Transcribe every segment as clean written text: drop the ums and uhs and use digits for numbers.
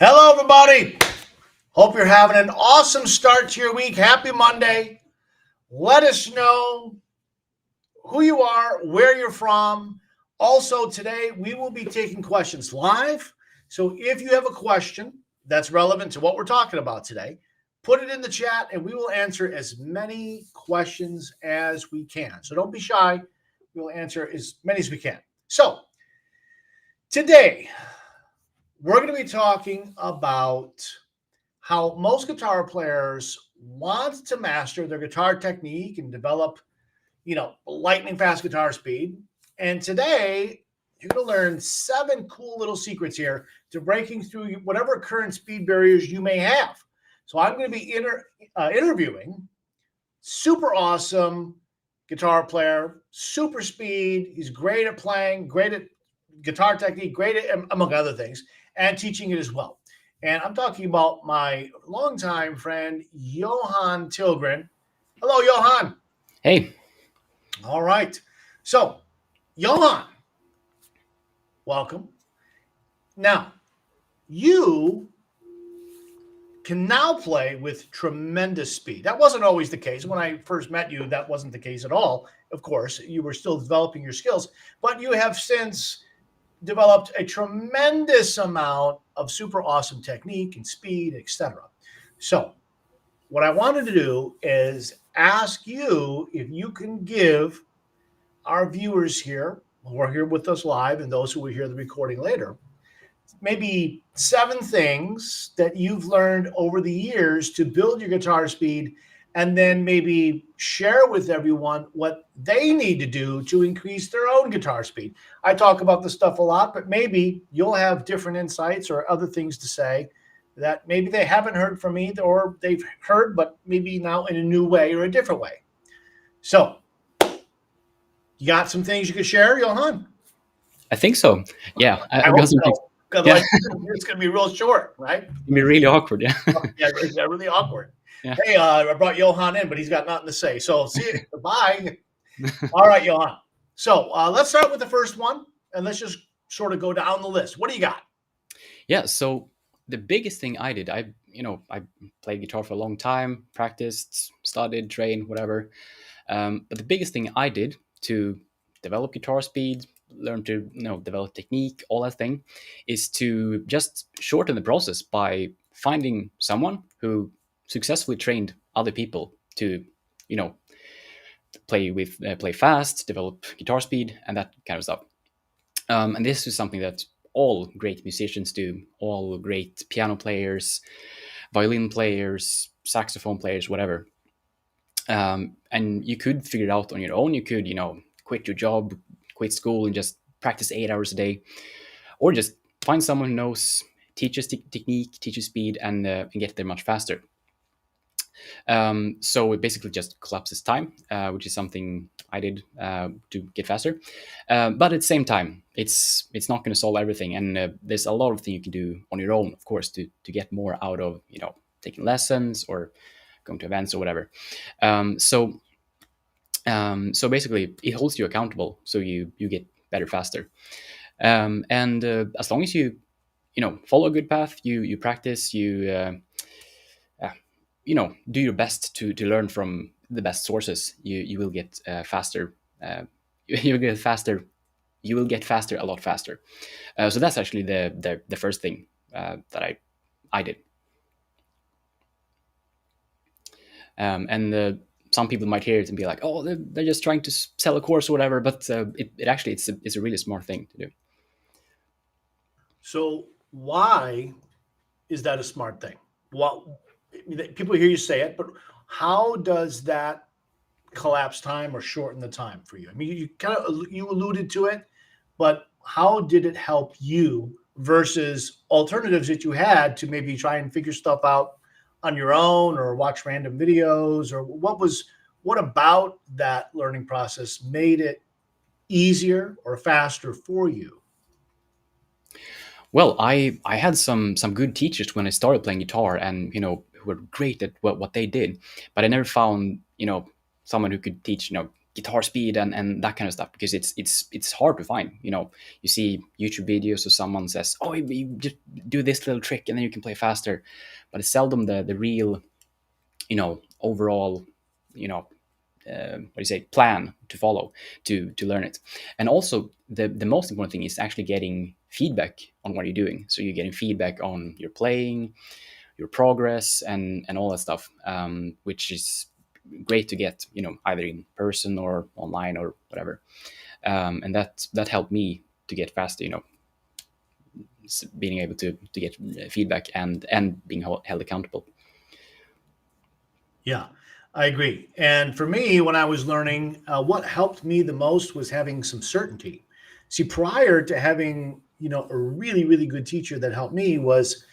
Hello, everybody. Hope you're having an awesome start to your week. Happy Monday. Let us know who you are, where you're from. Also, today we will be taking questions live. So if you have a question that's relevant to what we're talking about today, put it in the chat and we will answer as many questions as we can. So don't be shy. We'll answer as many as we can. So today, we're going to be talking about how most guitar players want to master their guitar technique and develop, lightning fast guitar speed. And today, you're going to learn 7 cool little secrets here to breaking through whatever current speed barriers you may have. So I'm going to be interviewing super awesome guitar player, super speed. He's great at playing, great at guitar technique, great at, among other things, and teaching it as well. And I'm talking about my longtime friend, Johan Tillgren. Hello, Johan. Hey. All right. So, Johan, welcome. Now, you can now play with tremendous speed. That wasn't always the case. When I first met you, that wasn't the case at all. Of course, you were still developing your skills, but you have since developed a tremendous amount of super awesome technique and speed, etc. So what I wanted to do is ask you if you can give our viewers here who are here with us live and those who will hear the recording later, maybe 7 things that you've learned over the years to build your guitar speed, and then maybe share with everyone what they need to do to increase their own guitar speed. I talk about this stuff a lot, but maybe you'll have different insights or other things to say that maybe they haven't heard from me, or they've heard, but maybe now in a new way or a different way. So, you got some things you could share, Johan? I think so. Yeah. I hope so. Otherwise, it's going to be real short, right? It's going to be really awkward, yeah. Yeah, really awkward. Yeah. Hey, I brought Johan in, but he's got nothing to say. So, see you. Bye. All right, Johan. So, let's start with the first one, and let's just sort of go down the list. What do you got? Yeah, so the biggest thing I did, I played guitar for a long time, practiced, studied, trained, whatever. But the biggest thing I did to develop guitar speed, learn to develop technique, all that thing, is to just shorten the process by finding someone who successfully trained other people to play fast, develop guitar speed, and that kind of stuff. And this is something that all great musicians do, all great piano players, violin players, saxophone players, whatever. And you could figure it out on your own. You could quit your job, quit school, and just practice 8 hours a day, or just find someone who knows, teaches technique, teaches speed, and get there much faster. So it basically just collapses time, which is something I did to get faster. But at the same time, it's not going to solve everything, and there's a lot of things you can do on your own, of course, to get more out of taking lessons or going to events or whatever. So basically, it holds you accountable, so you get better faster. And as long as you follow a good path, you practice, you do your best to learn from the best sources, you will get faster. You will get faster. You will get faster a lot faster. So that's actually the first thing that I did. And some people might hear it and be like, "Oh, they're just trying to sell a course or whatever." But it actually it's a really smart thing to do. So why is that a smart thing? What people hear you say it, but how does that collapse time or shorten the time for you? I mean, you alluded to it, but how did it help you versus alternatives that you had to maybe try and figure stuff out on your own or watch random videos? Or what about that learning process made it easier or faster for you? Well, I had some good teachers when I started playing guitar, and who were great at what they did, but I never found someone who could teach guitar speed and that kind of stuff, because it's hard to find. You see YouTube videos or someone says, oh, you just do this little trick and then you can play faster, but it's seldom the real, overall, what do you say, plan to follow to learn it. And also the most important thing is actually getting feedback on what you're doing. So you're getting feedback on your playing, your progress, and all that stuff, which is great to get, either in person or online or whatever. And that helped me to get faster, being able to get feedback and being held accountable. Yeah, I agree. And for me, when I was learning, what helped me the most was having some certainty. See, prior to having, a really, really good teacher that helped me was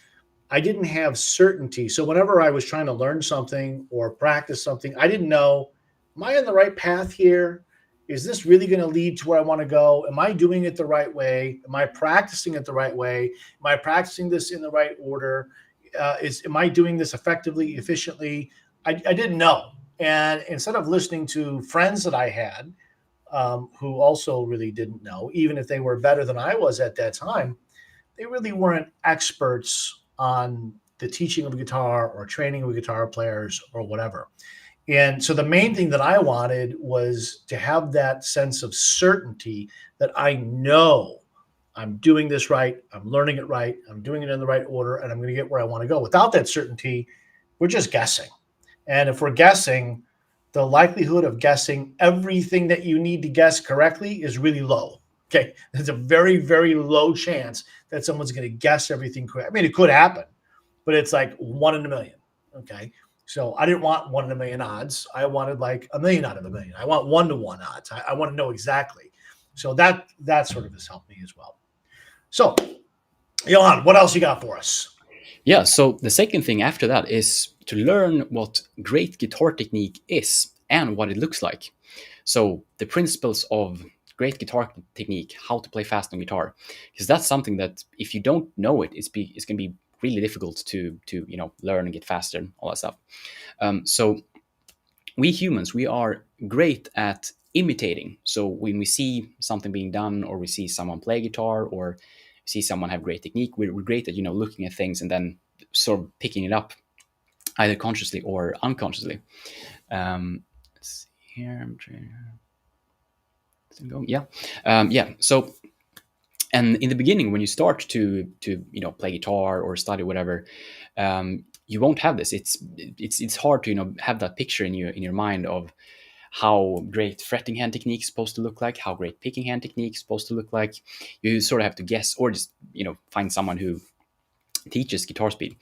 I didn't have certainty. So whenever I was trying to learn something or practice something, I didn't know, am I on the right path here? Is this really going to lead to where I want to go? Am I doing it the right way? Am I practicing it the right way? Am I practicing this in the right order? Am I doing this effectively, efficiently? I didn't know. And instead of listening to friends that I had who also really didn't know, even if they were better than I was at that time, they really weren't experts on the teaching of guitar or training of guitar players or whatever. And so the main thing that I wanted was to have that sense of certainty that I know I'm doing this right, I'm learning it right, I'm doing it in the right order, and I'm going to get where I want to go. Without that certainty, we're just guessing. And if we're guessing, the likelihood of guessing everything that you need to guess correctly is really low. Okay. There's a very, very low chance that someone's going to guess everything correct. I mean, it could happen, but it's like 1 in a million. Okay. So I didn't want 1 in a million odds. I wanted like a million out of a million. I want 1-to-1 odds. I want to know exactly. So that sort of has helped me as well. So, Johan, what else you got for us? Yeah, so the second thing after that is to learn what great guitar technique is and what it looks like. So the principles of great guitar technique, how to play fast on guitar, because that's something that if you don't know it, it's going to be really difficult to learn and get faster and all that stuff. So we humans, we are great at imitating. So when we see something being done, or we see someone play guitar, or see someone have great technique, we're great at looking at things and then sort of picking it up, either consciously or unconsciously. Let's see here. I'm trying to yeah, yeah. So, and in the beginning, when you start to play guitar or study whatever, you won't have this. It's hard to have that picture in your mind of how great fretting hand technique is supposed to look like, how great picking hand technique is supposed to look like. You sort of have to guess, or just find someone who teaches guitar speed.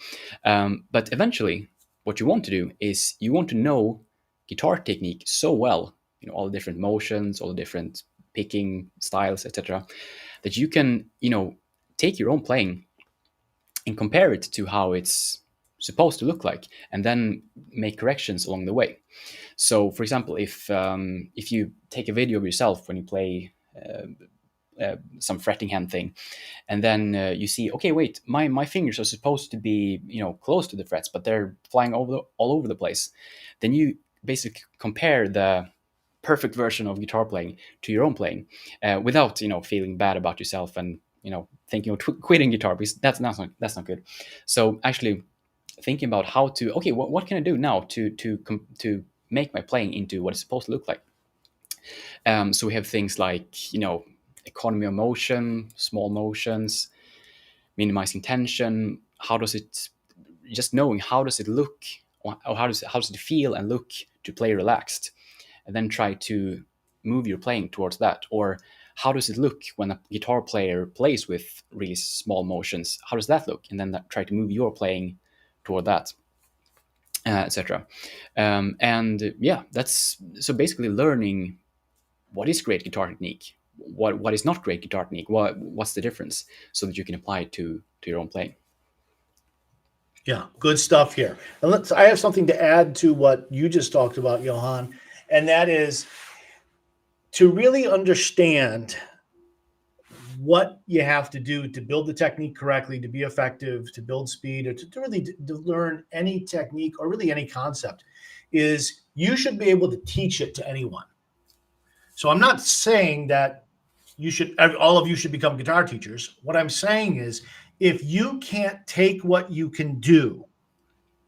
But eventually, what you want to do is you want to know guitar technique so well, all the different motions, all the different picking styles, etc., that you can take your own playing and compare it to how it's supposed to look like, and then make corrections along the way. So, for example, if you take a video of yourself when you play some fretting hand thing, and then you see, okay, wait, my fingers are supposed to be close to the frets, but they're flying all over the place. Then you basically compare the perfect version of guitar playing to your own playing, without feeling bad about yourself and thinking of quitting guitar, because that's not good. So actually thinking about how to, okay, what can I do now to make my playing into what it's supposed to look like. So we have things like economy of motion, small motions, minimizing tension. How does it, just knowing how does it look, or how does it feel and look to play relaxed, and then try to move your playing towards that. Or how does it look when a guitar player plays with really small motions? How does that look? And then try to move your playing toward that, etc. And yeah, that's so basically learning what is great guitar technique, what is not great guitar technique, what's the difference, so that you can apply it to your own playing. Yeah, good stuff here. And I have something to add to what you just talked about, Johan, and that is to really understand what you have to do to build the technique correctly, to be effective, to build speed, or to really to learn any technique or really any concept, is you should be able to teach it to anyone. So I'm not saying that you should all of you should become guitar teachers. What I'm saying is if you can't take what you can do,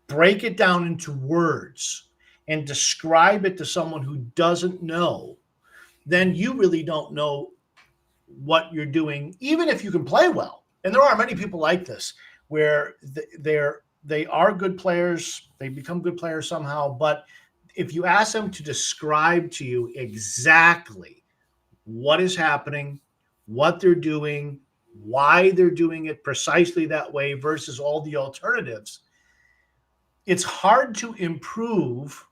break it down into words and describe it to someone who doesn't know, then you really don't know what you're doing, even if you can play well. And there are many people like this where they are good players, they become good players somehow, but if you ask them to describe to you exactly what is happening, what they're doing, why they're doing it precisely that way versus all the alternatives, it's hard to improve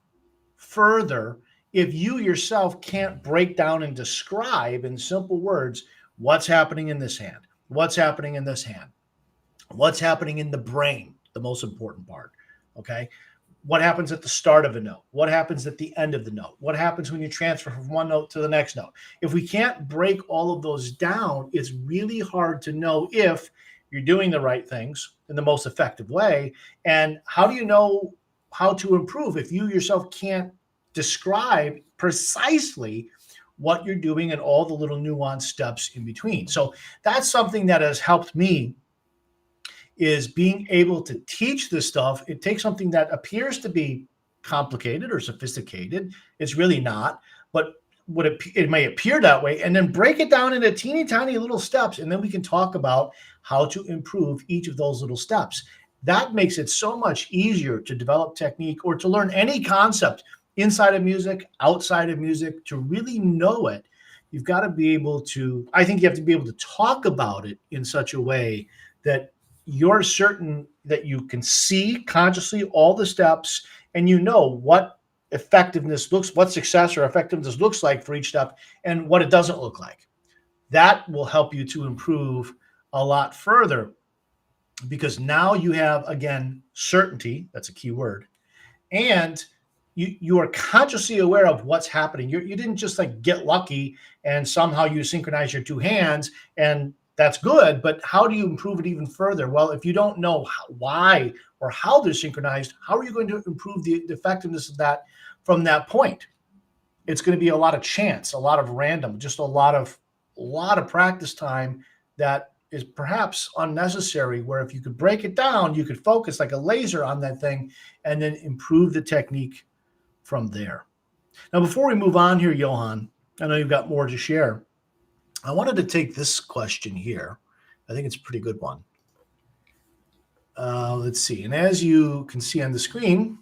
further if you yourself can't break down and describe in simple words what's happening in this hand, what's happening in this hand, what's happening in the brain, the most important part. Okay. What happens at the start of a note? What happens at the end of the note? What happens when you transfer from one note to the next note? If we can't break all of those down, it's really hard to know if you're doing the right things in the most effective way. And how do you know how to improve if you yourself can't describe precisely what you're doing and all the little nuanced steps in between? So that's something that has helped me, is being able to teach this stuff. It takes something that appears to be complicated or sophisticated. It's really not, but what it may appear that way, and then break it down into teeny tiny little steps. And then we can talk about how to improve each of those little steps. That makes it so much easier to develop technique or to learn any concept inside of music, outside of music, to really know it. You've got to be able to, I think you have to be able to talk about it in such a way that you're certain that you can see consciously all the steps and you know what effectiveness looks, what success or effectiveness looks like for each step and what it doesn't look like. That will help you to improve a lot further because now you have, again, certainty. That's a key word. And you are consciously aware of what's happening. You didn't just like get lucky and somehow you synchronize your two hands and that's good, but how do you improve it even further? Well, if you don't know why or how they're synchronized, how are you going to improve the effectiveness of that from that point? It's going to be a lot of chance, a lot of random, just a lot of practice time that is perhaps unnecessary, where if you could break it down, you could focus like a laser on that thing and then improve the technique from there. Now, before we move on here, Johan, I know you've got more to share. I wanted to take this question here. I think it's a pretty good one. Let's see. And as you can see on the screen,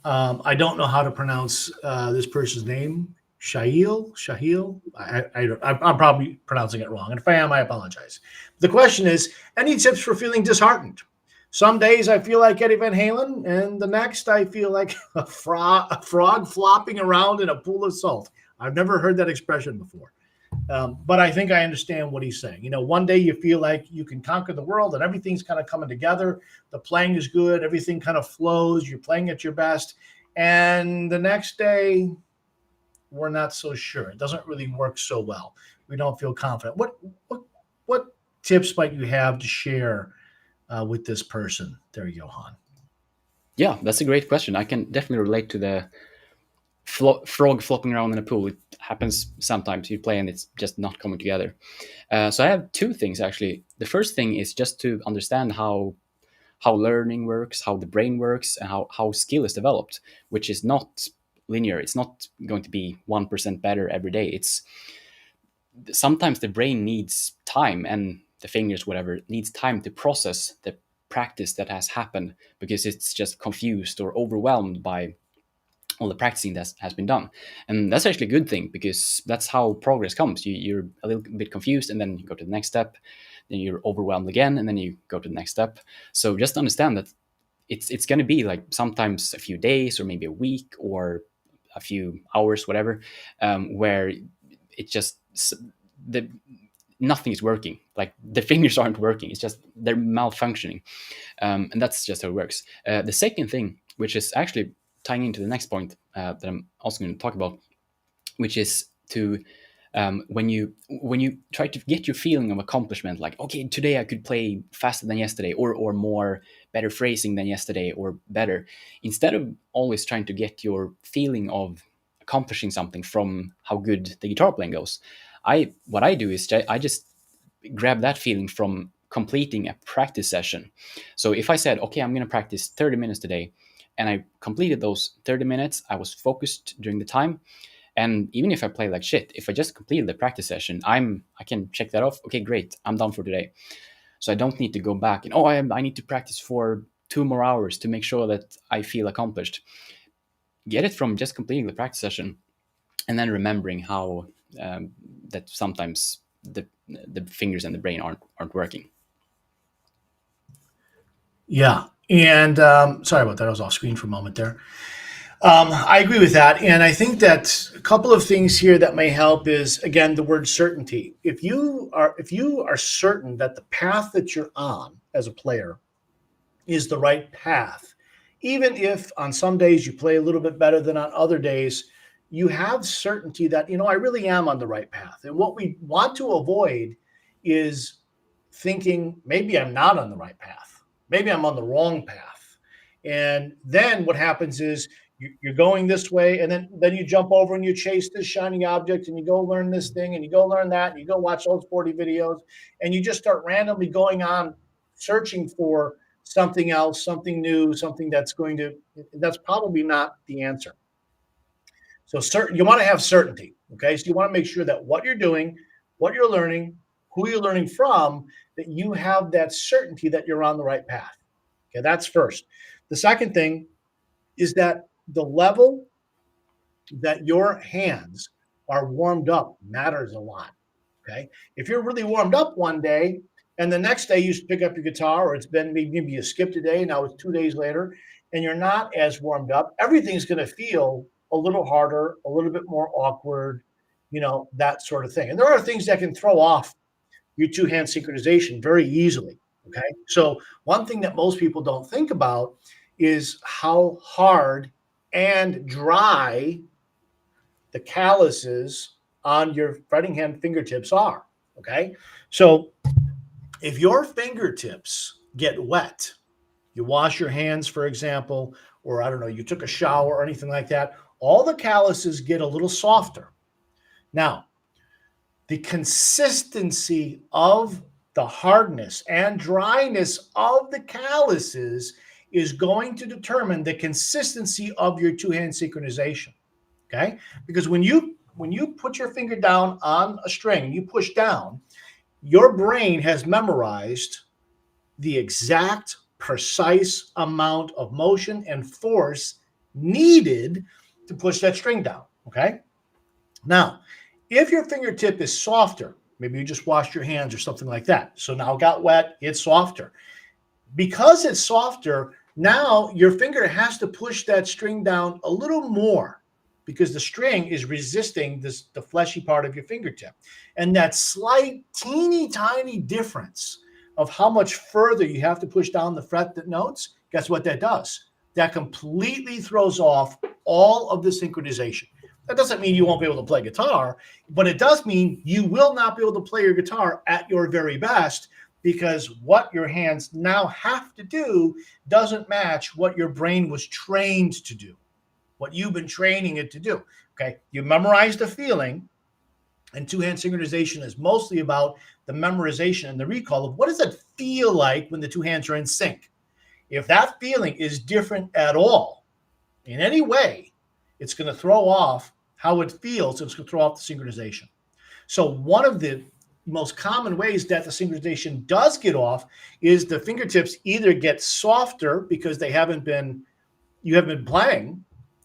I don't know how to pronounce this person's name. Shahil. I'm probably pronouncing it wrong. And if I am, I apologize. The question is, any tips for feeling disheartened? Some days I feel like Eddie Van Halen, and the next I feel like a frog flopping around in a pool of salt. I've never heard that expression before. But I think I understand what he's saying. One day you feel like you can conquer the world and everything's kind of coming together. The playing is good. Everything kind of flows. You're playing at your best. And the next day, we're not so sure. It doesn't really work so well. We don't feel confident. What tips might you have to share with this person there, Johan? Yeah, that's a great question. I can definitely relate to the frog flopping around in a pool. It happens sometimes. You play and it's just not coming together. So I have two things actually. The first thing is just to understand how learning works, how the brain works, and how skill is developed, which is not linear. It's not going to be 1% better every day. It's sometimes the brain needs time, and the fingers, whatever, needs time to process the practice that has happened because it's just confused or overwhelmed by all the practicing that has been done. And that's actually a good thing because that's how progress comes. You're a little bit confused and then you go to the next step, then you're overwhelmed again and then you go to the next step. So just understand that it's going to be like sometimes a few days or maybe a week or a few hours, whatever, where it just the nothing is working. Like the fingers aren't working. It's just they're malfunctioning, and that's just how it works. The second thing, which is actually tying into the next point that I'm also going to talk about, which is to when you try to get your feeling of accomplishment, like okay, today I could play faster than yesterday, or more better phrasing than yesterday, or better. Instead of always trying to get your feeling of accomplishing something from how good the guitar playing goes. What I do is I just grab that feeling from completing a practice session. So if I said, okay, I'm going to practice 30 minutes today, and I completed those 30 minutes, I was focused during the time. And even if I play like shit, if I just completed the practice session, I can check that off. Okay, great, I'm done for today. So I don't need to go back and I need to practice for 2 more hours to make sure that I feel accomplished. Get it from just completing the practice session, and then remembering how that sometimes the fingers and the brain aren't working. Yeah. And sorry about that. I was off screen for a moment there. I agree with that. And I think that a couple of things here that may help is, again, the word certainty. If you are certain that the path that you're on as a player is the right path, even if on some days you play a little bit better than on other days, you have certainty that, I really am on the right path. And what we want to avoid is thinking maybe I'm not on the right path. Maybe I'm on the wrong path. And then what happens is you're going this way, and then you jump over and you chase this shiny object, and you go learn this thing, and you go learn that, and you go watch those 40 videos, and you just start randomly going on searching for something else, something new, something that's probably not the answer. So you want to have certainty. Okay. So you want to make sure that what you're doing, what you're learning, who you're learning from, that you have that certainty that you're on the right path. Okay. That's first. The second thing is that the level that your hands are warmed up matters a lot. Okay. If you're really warmed up one day and the next day you pick up your guitar, or it's been maybe you skipped a day, now it's 2 days later, and you're not as warmed up, everything's going to feel a little harder, a little bit more awkward, that sort of thing. And there are things that can throw off your two-hand synchronization very easily. Okay. So one thing that most people don't think about is how hard and dry the calluses on your fretting hand fingertips are. Okay. So if your fingertips get wet, you wash your hands, for example, or I don't know, you took a shower or anything like that, all the calluses get a little softer. Now, the consistency of the hardness and dryness of the calluses is going to determine the consistency of your two-hand synchronization. Okay? Because when you put your finger down on a string and you push down, your brain has memorized the exact precise amount of motion and force needed to push that string down. Okay? Now, if your fingertip is softer, maybe you just washed your hands or something like that. So now it got wet, it's softer. Because it's softer, now your finger has to push that string down a little more because the string is resisting the fleshy part of your fingertip. And that slight, teeny tiny difference of how much further you have to push down the fret notes, guess what that does? That completely throws off all of the synchronization. That doesn't mean you won't be able to play guitar, but it does mean you will not be able to play your guitar at your very best because what your hands now have to do doesn't match what your brain was trained to do, what you've been training it to do. Okay, you memorize the feeling, and two-hand synchronization is mostly about the memorization and the recall of what does it feel like when the two hands are in sync. If that feeling is different at all, in any way, it's going to throw off how it feels. It's going to throw off the synchronization. So one of the most common ways that the synchronization does get off is the fingertips either get softer because you haven't been playing,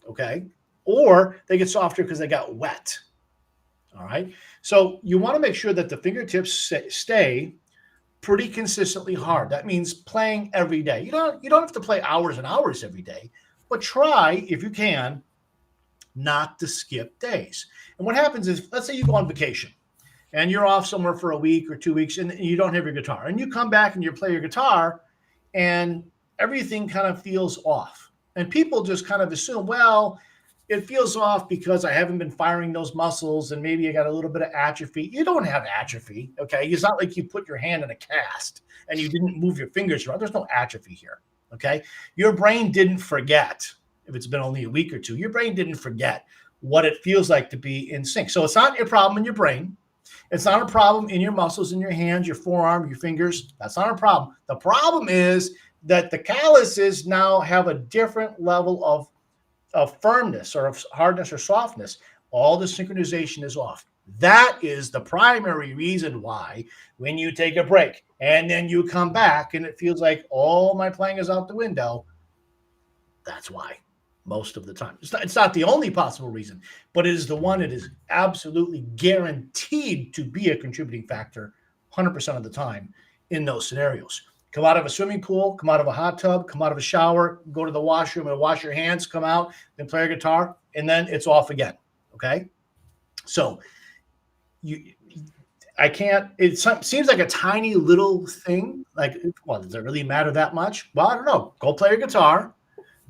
okay, or they get softer because they got wet. All right. So you want to make sure that the fingertips stay pretty consistently hard. That means playing every day. You don't have to play hours and hours every day, but try, if you can, not to skip days. And what happens is, let's say you go on vacation and you're off somewhere for a week or 2 weeks and you don't have your guitar, and you come back and you play your guitar and everything kind of feels off. And people just kind of assume, well, it feels off because I haven't been firing those muscles and maybe I got a little bit of atrophy. You don't have atrophy, okay? It's not like you put your hand in a cast and you didn't move your fingers around. There's no atrophy here, okay? Your brain didn't forget. If it's been only a week or two, your brain didn't forget what it feels like to be in sync. So it's not a problem in your brain. It's not a problem in your muscles, in your hands, your forearm, your fingers. That's not a problem. The problem is that the calluses now have a different level of firmness or of hardness or softness. All the synchronization is off. That is the primary reason why when you take a break and then you come back and it feels like all my playing is out the window, that's why most of the time. It's not the only possible reason, but it is the one that is absolutely guaranteed to be a contributing factor 100% of the time in those scenarios. Come out of a swimming pool, come out of a hot tub, come out of a shower, go to the washroom and wash your hands, come out, then play a guitar, and then it's off again. Okay. So you, I can't, it seems like a tiny little thing. Like, well, does it really matter that much? Well, I don't know. Go play your guitar,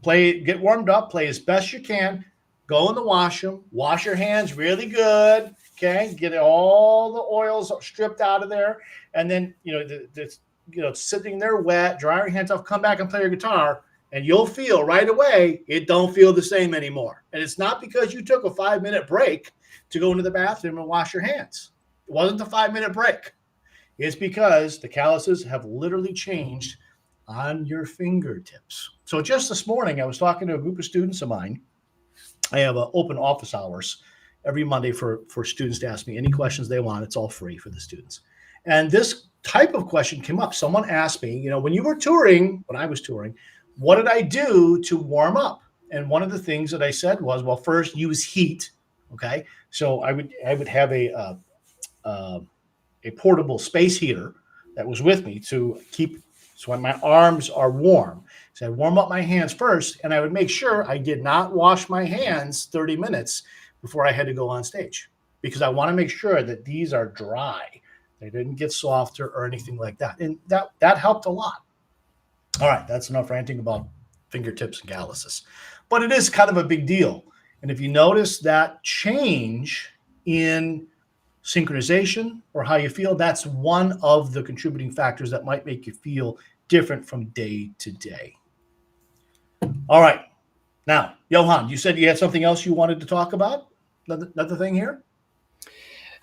get warmed up, play as best you can, go in the washroom, wash your hands really good. Okay. Get all the oils stripped out of there. And then, sitting there wet, dry your hands off, come back and play your guitar. And you'll feel right away, it don't feel the same anymore. And it's not because you took a 5-minute break to go into the bathroom and wash your hands. It wasn't the 5-minute break. It's because the calluses have literally changed on your fingertips. So just this morning, I was talking to a group of students of mine. I have open office hours every Monday for students to ask me any questions they want. It's all free for the students. And this type of question came up. Someone asked me, when you were touring, when I was touring, what did I do to warm up? And one of the things that I said was, well, first use heat. Okay. So I would have a portable space heater that was with me to keep, so when my arms are warm. So I warm up my hands first, and I would make sure I did not wash my hands 30 minutes before I had to go on stage, because I want to make sure that these are dry. They didn't get softer or anything like that. And that helped a lot. All right, that's enough ranting about fingertips and calluses. But it is kind of a big deal. And if you notice that change in synchronization or how you feel, that's one of the contributing factors that might make you feel different from day to day. All right. Now, Johan, you said you had something else you wanted to talk about? Another thing here?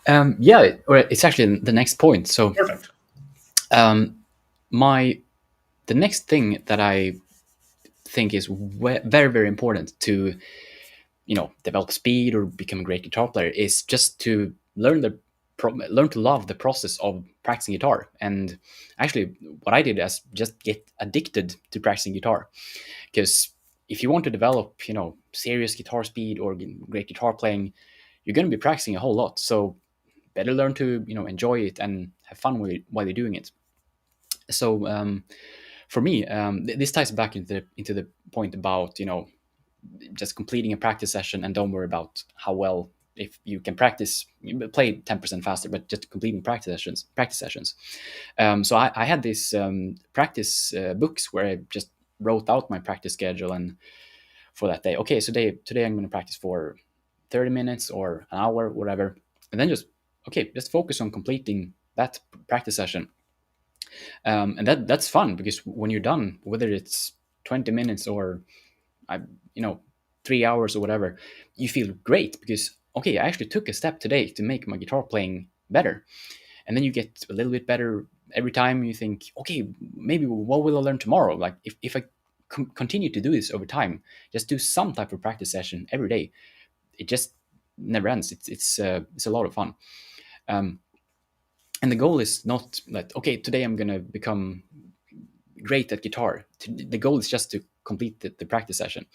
Yeah, or it's actually the next point. So Perfect. The next thing that I think is very, very important to, develop speed or become a great guitar player is just to learn to love the process of practicing guitar. And actually, what I did is just get addicted to practicing guitar, because if you want to develop, serious guitar speed or great guitar playing, you're going to be practicing a whole lot. So better learn to, enjoy it and have fun while you're doing it. So for me, this ties back into the point about, just completing a practice session and don't worry about how well, if you can practice, you play 10% faster, but just completing practice sessions. So I had this practice books where I just wrote out my practice schedule and for that day. Okay, so today I'm going to practice for 30 minutes or an hour, whatever, and then just focus on completing that practice session. And that's fun, because when you're done, whether it's 20 minutes or 3 hours or whatever, you feel great because, okay, I actually took a step today to make my guitar playing better. And then you get a little bit better every time. You think, okay, maybe what will I learn tomorrow? Like if I continue to do this over time, just do some type of practice session every day, it just never ends. It's a lot of fun. And the goal is not like, okay, today I'm going to become great at guitar. The goal is just to complete the practice session.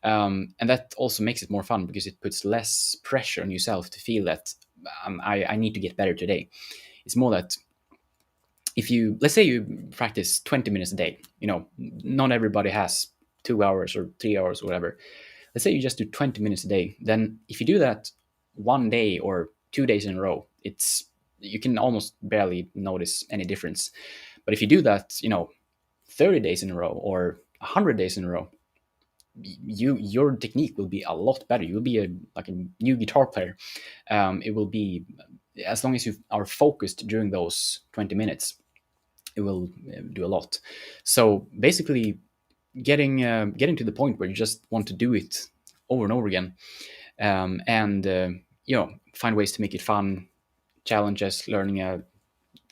And that also makes it more fun because it puts less pressure on yourself to feel that I need to get better today. It's more that let's say you practice 20 minutes a day, not everybody has 2 hours or 3 hours or whatever. Let's say you just do 20 minutes a day. Then if you do that one day or 2 days in a row, you can almost barely notice any difference. But if you do that, 30 days in a row or 100 days in a row, your technique will be a lot better. You will be a new guitar player. It will be, as long as you are focused during those 20 minutes, it will do a lot. So basically, getting to the point where you just want to do it over and over again, and find ways to make it fun, challenges, learning a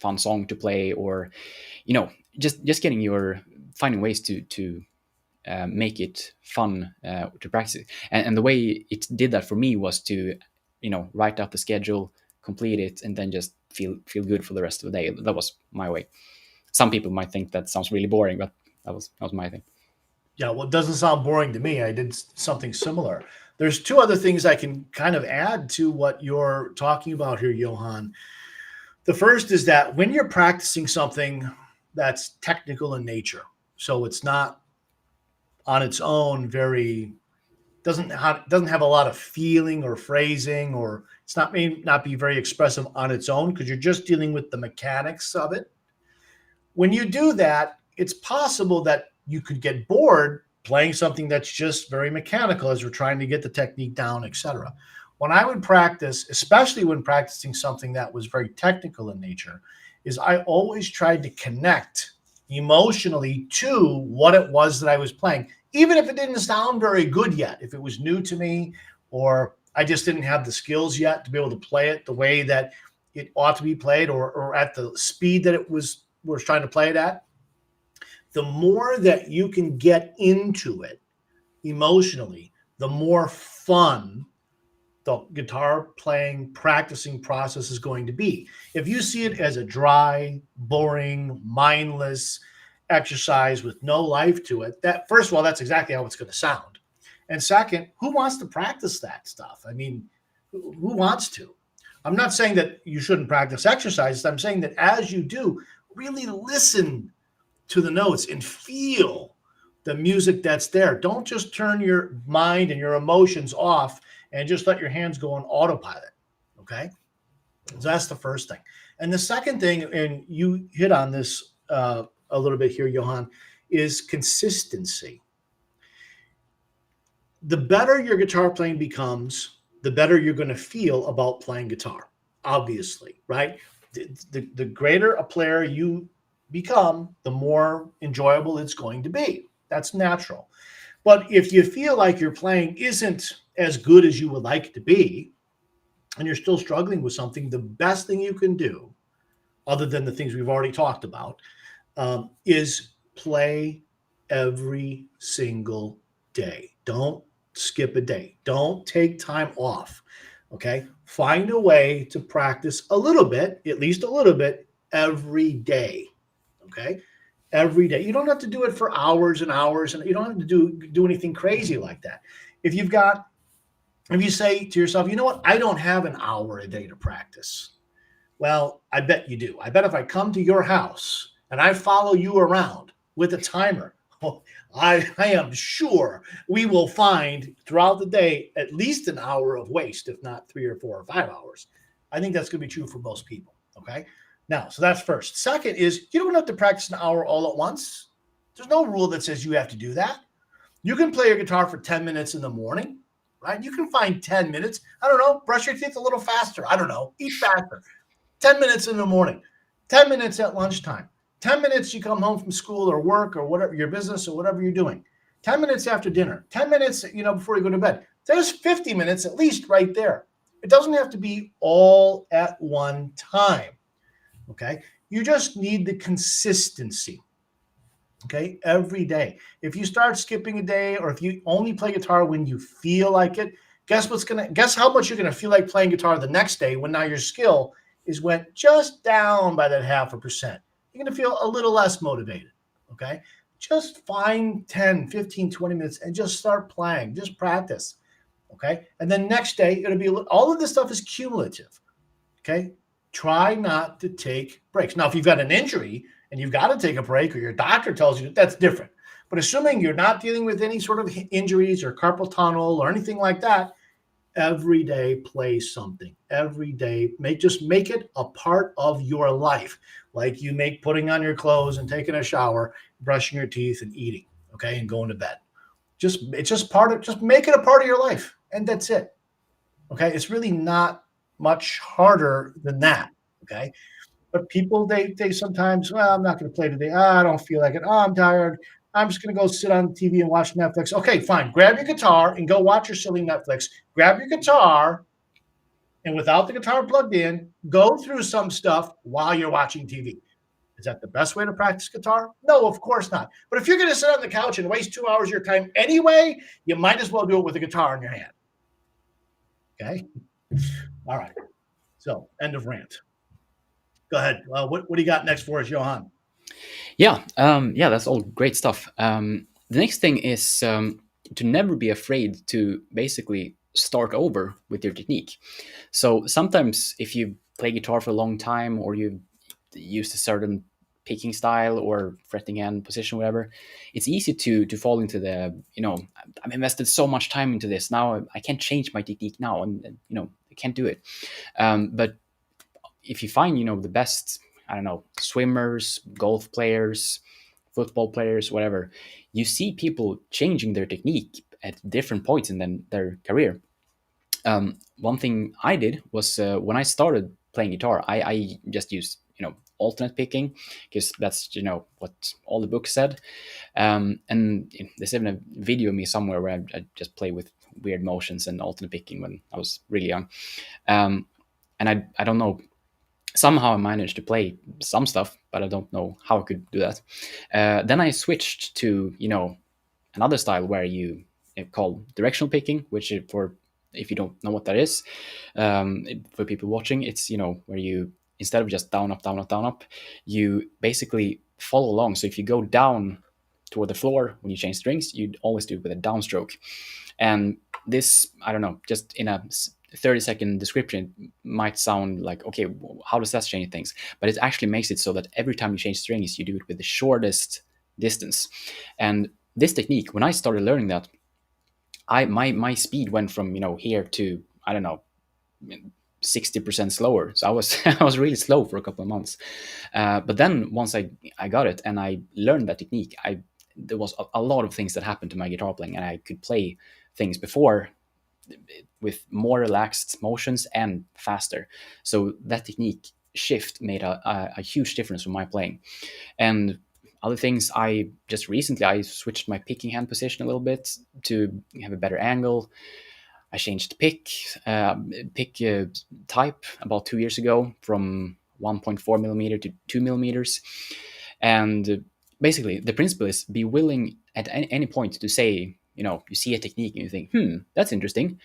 fun song to play, or just getting your finding ways to make it fun to practice it. And the way it did that for me was to write out the schedule, complete it, and then just feel good for the rest of the day. That was my way. Some people might think that sounds really boring, but that was my thing. Yeah, well, it doesn't sound boring to me. I did something similar. There's two other things I can kind of add to what you're talking about here, Johan. The first is that when you're practicing something that's technical in nature, so it's not on its own very doesn't have a lot of feeling or phrasing, or it's not may not be very expressive on its own because you're just dealing with the mechanics of it. When you do that, it's possible that you could get bored playing something that's just very mechanical as we're trying to get the technique down, etc. When I would practice, especially when practicing something that was very technical in nature, is I always tried to connect emotionally to what it was that I was playing, even if it didn't sound very good yet, if it was new to me, or I just didn't have the skills yet to be able to play it the way that it ought to be played, or at the speed that it was trying to play it at. The more that you can get into it emotionally, the more fun the guitar playing, practicing process is going to be. If you see it as a dry, boring, mindless exercise with no life to it, that first of all, that's exactly how it's going to sound. And second, who wants to practice that stuff? I mean, who wants to? I'm not saying that you shouldn't practice exercises. I'm saying that as you do, really listen to the notes and feel the music that's there. Don't just turn your mind and your emotions off and just let your hands go on autopilot. Okay. So that's the first thing. And the second thing, and you hit on this a little bit here, Johan, is consistency. The better your guitar playing becomes, the better you're going to feel about playing guitar, obviously, right? The greater a player you become, the more enjoyable it's going to be. That's natural. But if you feel like your playing isn't as good as you would like it to be, and you're still struggling with something, the best thing you can do, other than the things we've already talked about, is play every single day. Don't skip a day. Don't take time off. Okay. Find a way to practice a little bit, at least a little bit, every day. Okay. Every day. You don't have to do it for hours and hours, and you don't have to do anything crazy like that. If you say to yourself, you know what, I don't have an hour a day to practice. Well, I bet you do. I bet if I come to your house and I follow you around with a timer, I am sure we will find throughout the day at least an hour of waste, if not 3 or 4 or 5 hours. I think that's going to be true for most people. Okay. Now, so that's first. Second is you don't have to practice an hour all at once. There's no rule that says you have to do that. You can play your guitar for 10 minutes in the morning, right? You can find 10 minutes. I don't know, brush your teeth a little faster. I don't know, eat faster. 10 minutes in the morning, 10 minutes at lunchtime, 10 minutes you come home from school or work or whatever, your business or whatever you're doing, 10 minutes after dinner, 10 minutes, before you go to bed. There's 50 minutes at least right there. It doesn't have to be all at one time. Okay. You just need the consistency. Okay. Every day. If you start skipping a day, or if you only play guitar when you feel like it, guess how much you're going to feel like playing guitar the next day when now your skill is went just down by that 0.5%. You're going to feel a little less motivated. Okay. Just find 10, 15, 20 minutes and just start playing. Just practice. Okay. And then next day, it'll be all of this stuff is cumulative. Okay. Try not to take breaks. Now, if you've got an injury and you've got to take a break, or your doctor tells you that's different. But assuming you're not dealing with any sort of injuries or carpal tunnel or anything like that, every day play something. Every day, just make it a part of your life, like you make putting on your clothes and taking a shower, brushing your teeth and eating, okay, and going to bed. Just make it a part of your life, and that's it. Okay, it's really not much harder than that. Okay, but people they sometimes, well, I'm not going to play today. I don't feel like it. Oh, I'm tired. I'm just going to go sit on TV and watch Netflix. Okay, fine. Grab your guitar and go watch your silly Netflix. Grab your guitar and without the guitar plugged in, go through some stuff while you're watching TV. Is that the best way to practice guitar? No, of course not. But if you're going to sit on the couch and waste 2 hours of your time anyway, you might as well do it with a guitar in your hand. Okay? All right. So, end of rant. Go ahead. What do you got next for us, Johan? Yeah, that's all great stuff. The next thing is to never be afraid to basically start over with your technique. So sometimes if you play guitar for a long time, or you used a certain picking style or fretting hand position, whatever, it's easy to fall into the, I've invested so much time into this. Now I can't change my technique now, and I can't do it. But if you find, the best, I don't know, swimmers, golf players, football players, whatever, you see people changing their technique at different points in their career. One thing I did was when I started playing guitar, I just used, alternate picking, because that's, what all the books said. And there's even a video of me somewhere where I just play with weird motions and alternate picking when I was really young. And I don't know, somehow I managed to play some stuff, but I don't know how I could do that. Then I switched to, another style where you call directional picking, which is for, if you don't know what that is, for people watching, it's, where you, instead of just down, up, down, up, down, up, you basically follow along. So if you go down toward the floor when you change strings, you'd always do it with a downstroke. And this, I don't know, just in a 30-second description, it might sound like, okay, how does that change things? But it actually makes it so that every time you change strings, you do it with the shortest distance. And this technique, when I started learning that, my speed went from, here to, I don't know, 60% slower. So I was I was really slow for a couple of months. But then once I got it and I learned that technique, there was a lot of things that happened to my guitar playing, and I could play things before with more relaxed motions and faster. So that technique shift made a huge difference for my playing. And other things, I switched my picking hand position a little bit to have a better angle. I changed pick type about 2 years ago from 1.4 millimeter to 2 millimeters. And basically the principle is be willing at any point to say, you see a technique and you think, that's interesting.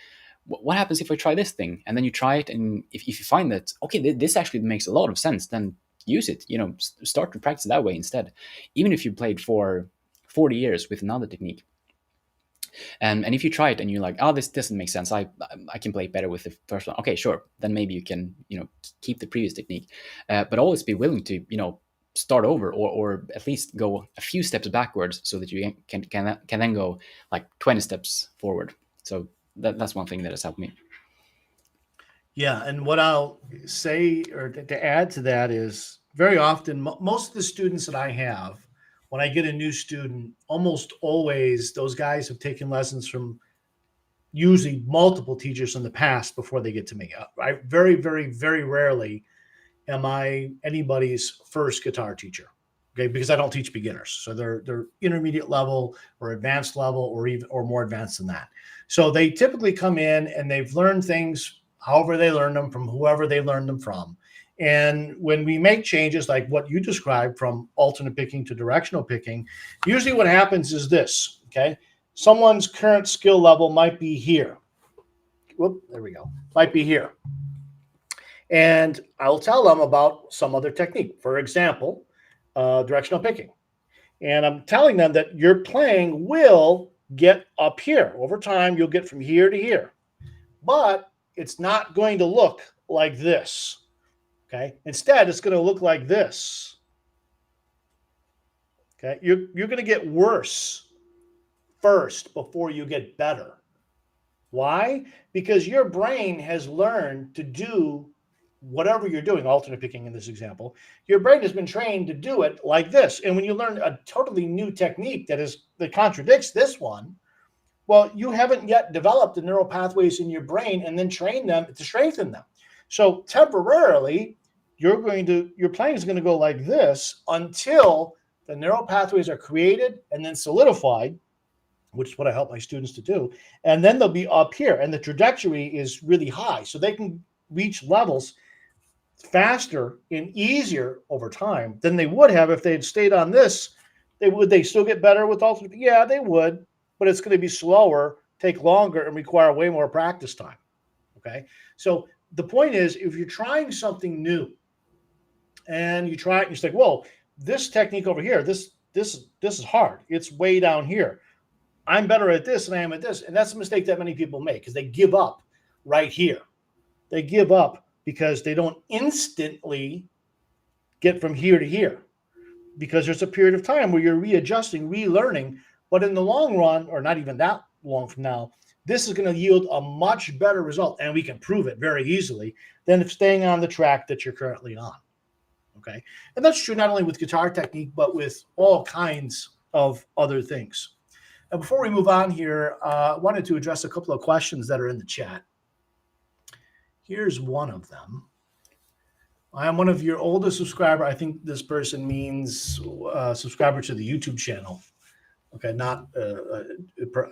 What happens if I try this thing? And then you try it, and if you find that, okay, this actually makes a lot of sense, then use it. Start to practice that way instead, even if you played for 40 years with another technique. And if you try it and you're like, oh, this doesn't make sense, I can play better with the first one. Okay, sure, then maybe you can keep the previous technique, but always be willing to start over, or at least go a few steps backwards, so that you can then go like 20 steps forward. So that's one thing that has helped me. Yeah, and what I'll say, or to add to that, is very often most of the students that I have, when I get a new student, almost always those guys have taken lessons from usually multiple teachers in the past before they get to me. I very, very, very rarely am I anybody's first guitar teacher. Okay, because I don't teach beginners, so they're intermediate level or advanced level, or more advanced than that. So they typically come in and they've learned things however they learned them from whoever they learned them from. And when we make changes like what you described, from alternate picking to directional picking, usually what happens is this. Okay, someone's current skill level might be here. Whoop, there we go. Might be here. And I'll tell them about some other technique. For example, directional picking. And I'm telling them that your playing will get up here. Over time, you'll get from here to here. But it's not going to look like this. Okay. Instead, it's going to look like this. Okay. You're going to get worse first before you get better. Why? Because your brain has learned to do whatever you're doing, alternate picking in this example, your brain has been trained to do it like this. And when you learn a totally new technique that contradicts this one, well, you haven't yet developed the neural pathways in your brain and then train them to strengthen them. So temporarily, your playing is going to go like this until The neural pathways are created and then solidified, which is what I help my students to do. And then they'll be up here, and the trajectory is really high. So they can reach levels faster and easier over time than they would have if they had stayed on this. They still get better with alternate? Yeah, they would, but it's going to be slower, take longer, and require way more practice time. Okay. So the point is, if you're trying something new and you try it and you say, "Whoa, this technique over here, this is hard. It's way down here. I'm better at this than I am at this." And that's a mistake that many people make because they give up right here. They give up because they don't instantly get from here to here because there's a period of time where you're readjusting, relearning. But in the long run, or not even that long from now, this is going to yield a much better result. And we can prove it very easily than if staying on the track that you're currently on. Okay. And that's true not only with guitar technique, but with all kinds of other things. And before we move on here, I wanted to address a couple of questions that are in the chat. Here's one of them. I am one of your oldest subscriber. I think this person means subscriber to the YouTube channel. Okay, not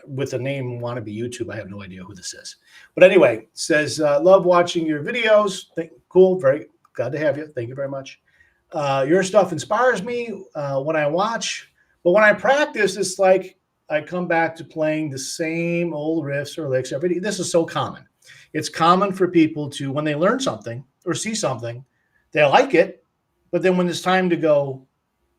with the name wannabe YouTube. I have no idea who this is. But anyway, says, love watching your videos. Cool, very glad to have you. Thank you very much. Your stuff inspires me when I watch. But when I practice, it's like I come back to playing the same old riffs or licks every day. This is so common. It's common for people to, when they learn something or see something, they like it, but then when it's time to go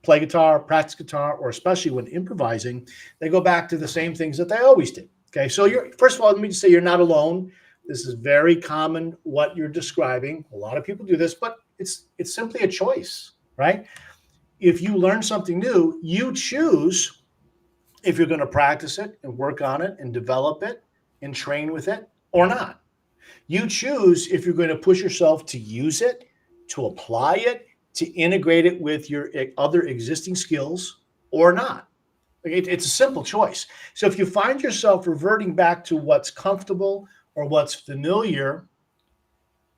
play guitar, practice guitar, or especially when improvising, they go back to the same things that they always did. Okay, so first of all, let me just say you're not alone. This is very common what you're describing. A lot of people do this, but it's simply a choice, right? If you learn something new, you choose if you're going to practice it and work on it and develop it and train with it or not. You choose if you're going to push yourself to use it, to apply it, to integrate it with your other existing skills or not. It's a simple choice. So if you find yourself reverting back to what's comfortable or what's familiar,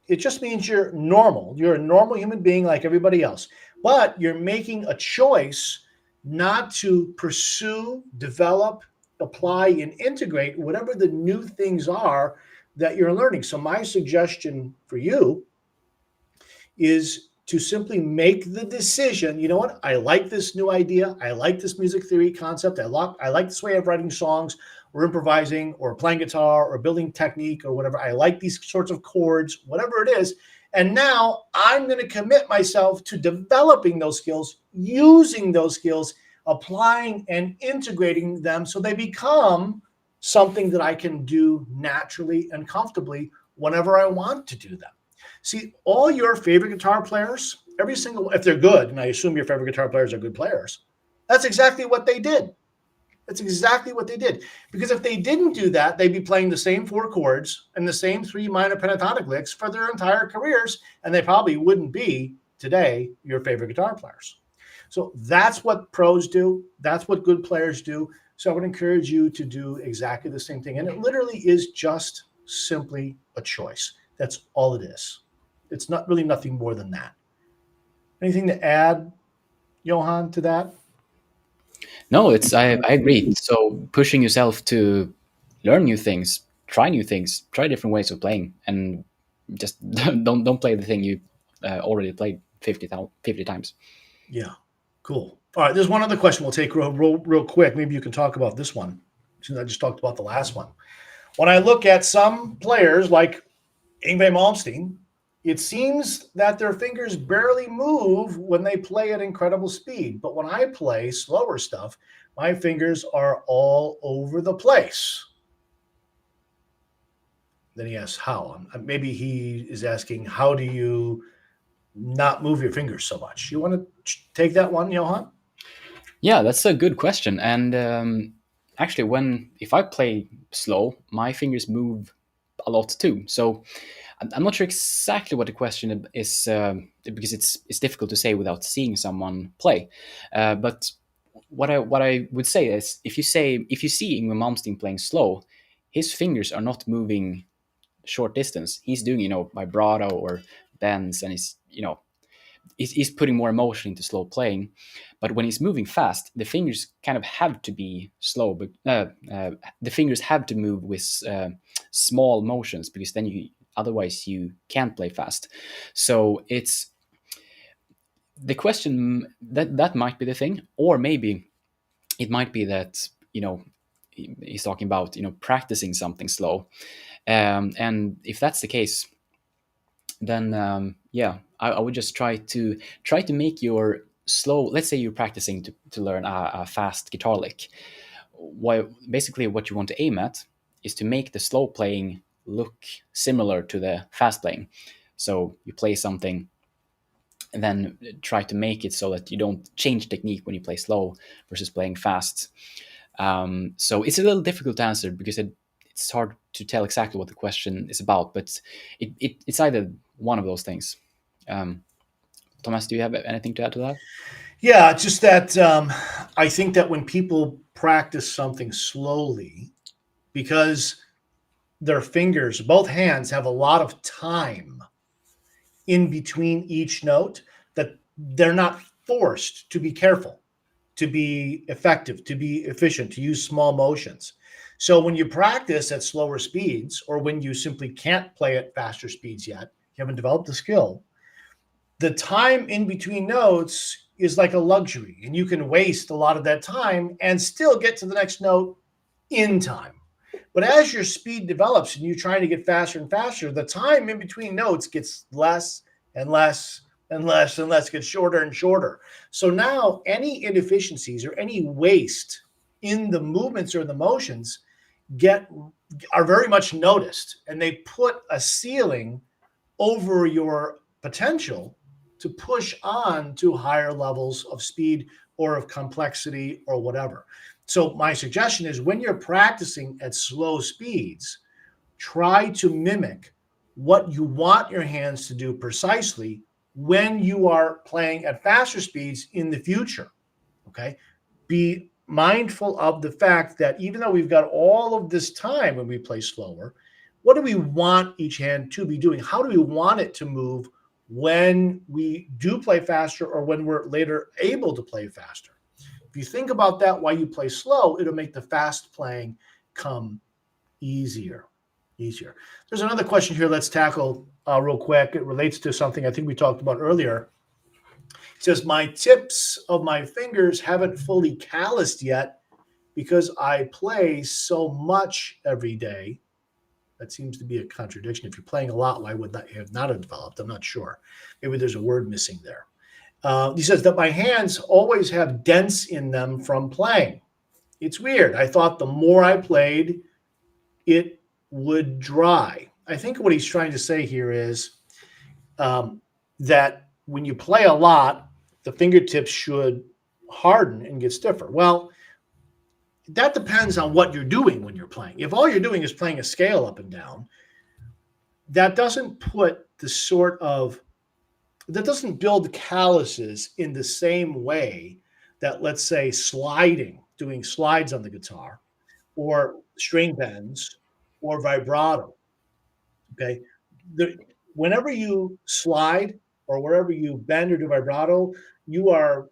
it just means you're normal. You're a normal human being like everybody else, but you're making a choice not to pursue, develop, apply, and integrate whatever the new things are that you're learning. So my suggestion for you is to simply make the decision, you know what, I like this new idea. I like this music theory concept. I like this way of writing songs or improvising or playing guitar or building technique or whatever. I like these sorts of chords, whatever it is. And now I'm going to commit myself to developing those skills, using those skills, applying and integrating them so they become something that I can do naturally and comfortably whenever I want to do them. See, all your favorite guitar players, every single, if they're good, and I assume your favorite guitar players are good players, that's exactly what they did. That's exactly what they did. Because if they didn't do that, they'd be playing the same four chords and the same three minor pentatonic licks for their entire careers, and they probably wouldn't be today your favorite guitar players. So that's what pros do. That's what good players do. So I would encourage you to do exactly the same thing. And it literally is just simply a choice. That's all it is. It's not really nothing more than that. Anything to add, Johan, to that? No, I agree. So pushing yourself to learn new things, try different ways of playing, and just don't play the thing you already played 50 times. Yeah, cool. All right, there's one other question we'll take real quick. Maybe you can talk about this one, since I just talked about the last one. When I look at some players like Yngwie Malmsteen, it seems that their fingers barely move when they play at incredible speed. But when I play slower stuff, my fingers are all over the place. Then he asks, how? Maybe he is asking, how do you not move your fingers so much? You want to take that one, Johan? Yeah, that's a good question. And actually, if I play slow, my fingers move a lot too. So I'm not sure exactly what the question is because it's difficult to say without seeing someone play. But what I would say is if you see Yngwie Malmsteen playing slow, his fingers are not moving short distance. He's doing vibrato or bends, and he's he's putting more emotion into slow playing. But when he's moving fast, the fingers kind of have to be slow, but the fingers have to move with small motions, because then you otherwise you can't play fast. So it's the question that might be the thing, or maybe it might be that, he's talking about, practicing something slow. And if that's the case, then yeah, I would just try to make your slow. Let's say you're practicing to learn a fast guitar lick. Basically what you want to aim at is to make the slow playing look similar to the fast playing. So you play something and then try to make it so that you don't change technique when you play slow versus playing fast. So it's a little difficult to answer, because it's hard to tell exactly what the question is about, but it's either one of those things. Um, Thomas, do you have anything to add to that? Yeah, just that I think that when people practice something slowly, because their fingers, both hands, have a lot of time in between each note, that they're not forced to be careful, to be effective, to be efficient, to use small motions. So when you practice at slower speeds, or when you simply can't play at faster speeds yet, you haven't developed the skill, the time in between notes is like a luxury, and you can waste a lot of that time and still get to the next note in time. But as your speed develops and you're trying to get faster and faster, the time in between notes gets less and less and less and less, gets shorter and shorter. So now any inefficiencies or any waste in the movements or the motions get are very much noticed, and they put a ceiling over your potential to push on to higher levels of speed or of complexity or whatever. So my suggestion is, when you're practicing at slow speeds, try to mimic what you want your hands to do precisely when you are playing at faster speeds in the future. Okay. Be mindful of the fact that even though we've got all of this time when we play slower, what do we want each hand to be doing? How do we want it to move when we do play faster, or when we're later able to play faster? If you think about that while you play slow, it'll make the fast playing come easier. Easier. There's another question here. Let's tackle real quick. It relates to something I think we talked about earlier. It says, my tips of my fingers haven't fully calloused yet because I play so much every day. That seems to be a contradiction. If you're playing a lot, why would that have not have developed? I'm not sure. Maybe there's a word missing there. He says that my hands always have dents in them from playing. It's weird. I thought the more I played, it would dry. I think what he's trying to say here is that when you play a lot, the fingertips should harden and get stiffer. Well, that depends on what you're doing when you're playing. If all you're doing is playing a scale up and down, that doesn't put the sort of that doesn't build calluses in the same way that, let's say, doing slides on the guitar, or string bends, or vibrato. Okay. The, Whenever you slide, or wherever you bend or do vibrato, you are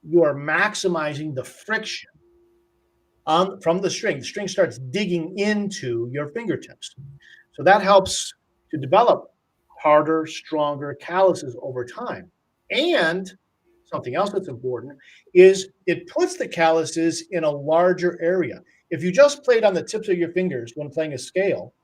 maximizing the friction from the string. The string starts digging into your fingertips. So that helps to develop harder, stronger calluses over time. And something else that's important is it puts the calluses in a larger area. If you just played on the tips of your fingers when playing a scale,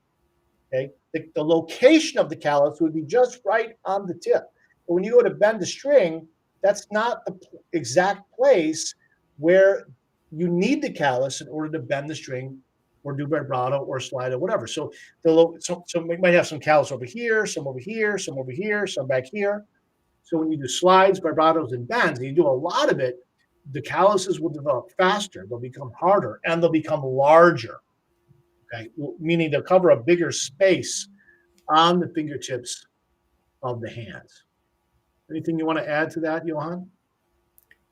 okay, the location of the callus would be just right on the tip. But when you go to bend the string, that's not the exact place where you need the callus in order to bend the string or do vibrato or slide or whatever. So we might have some callus over here, some over here, some over here, some back here. So when you do slides, vibratos, and bends, and you do a lot of it, the calluses will develop faster, they'll become harder, and they'll become larger. Okay, meaning they'll cover a bigger space on the fingertips of the hands. Anything you want to add to that, Johan?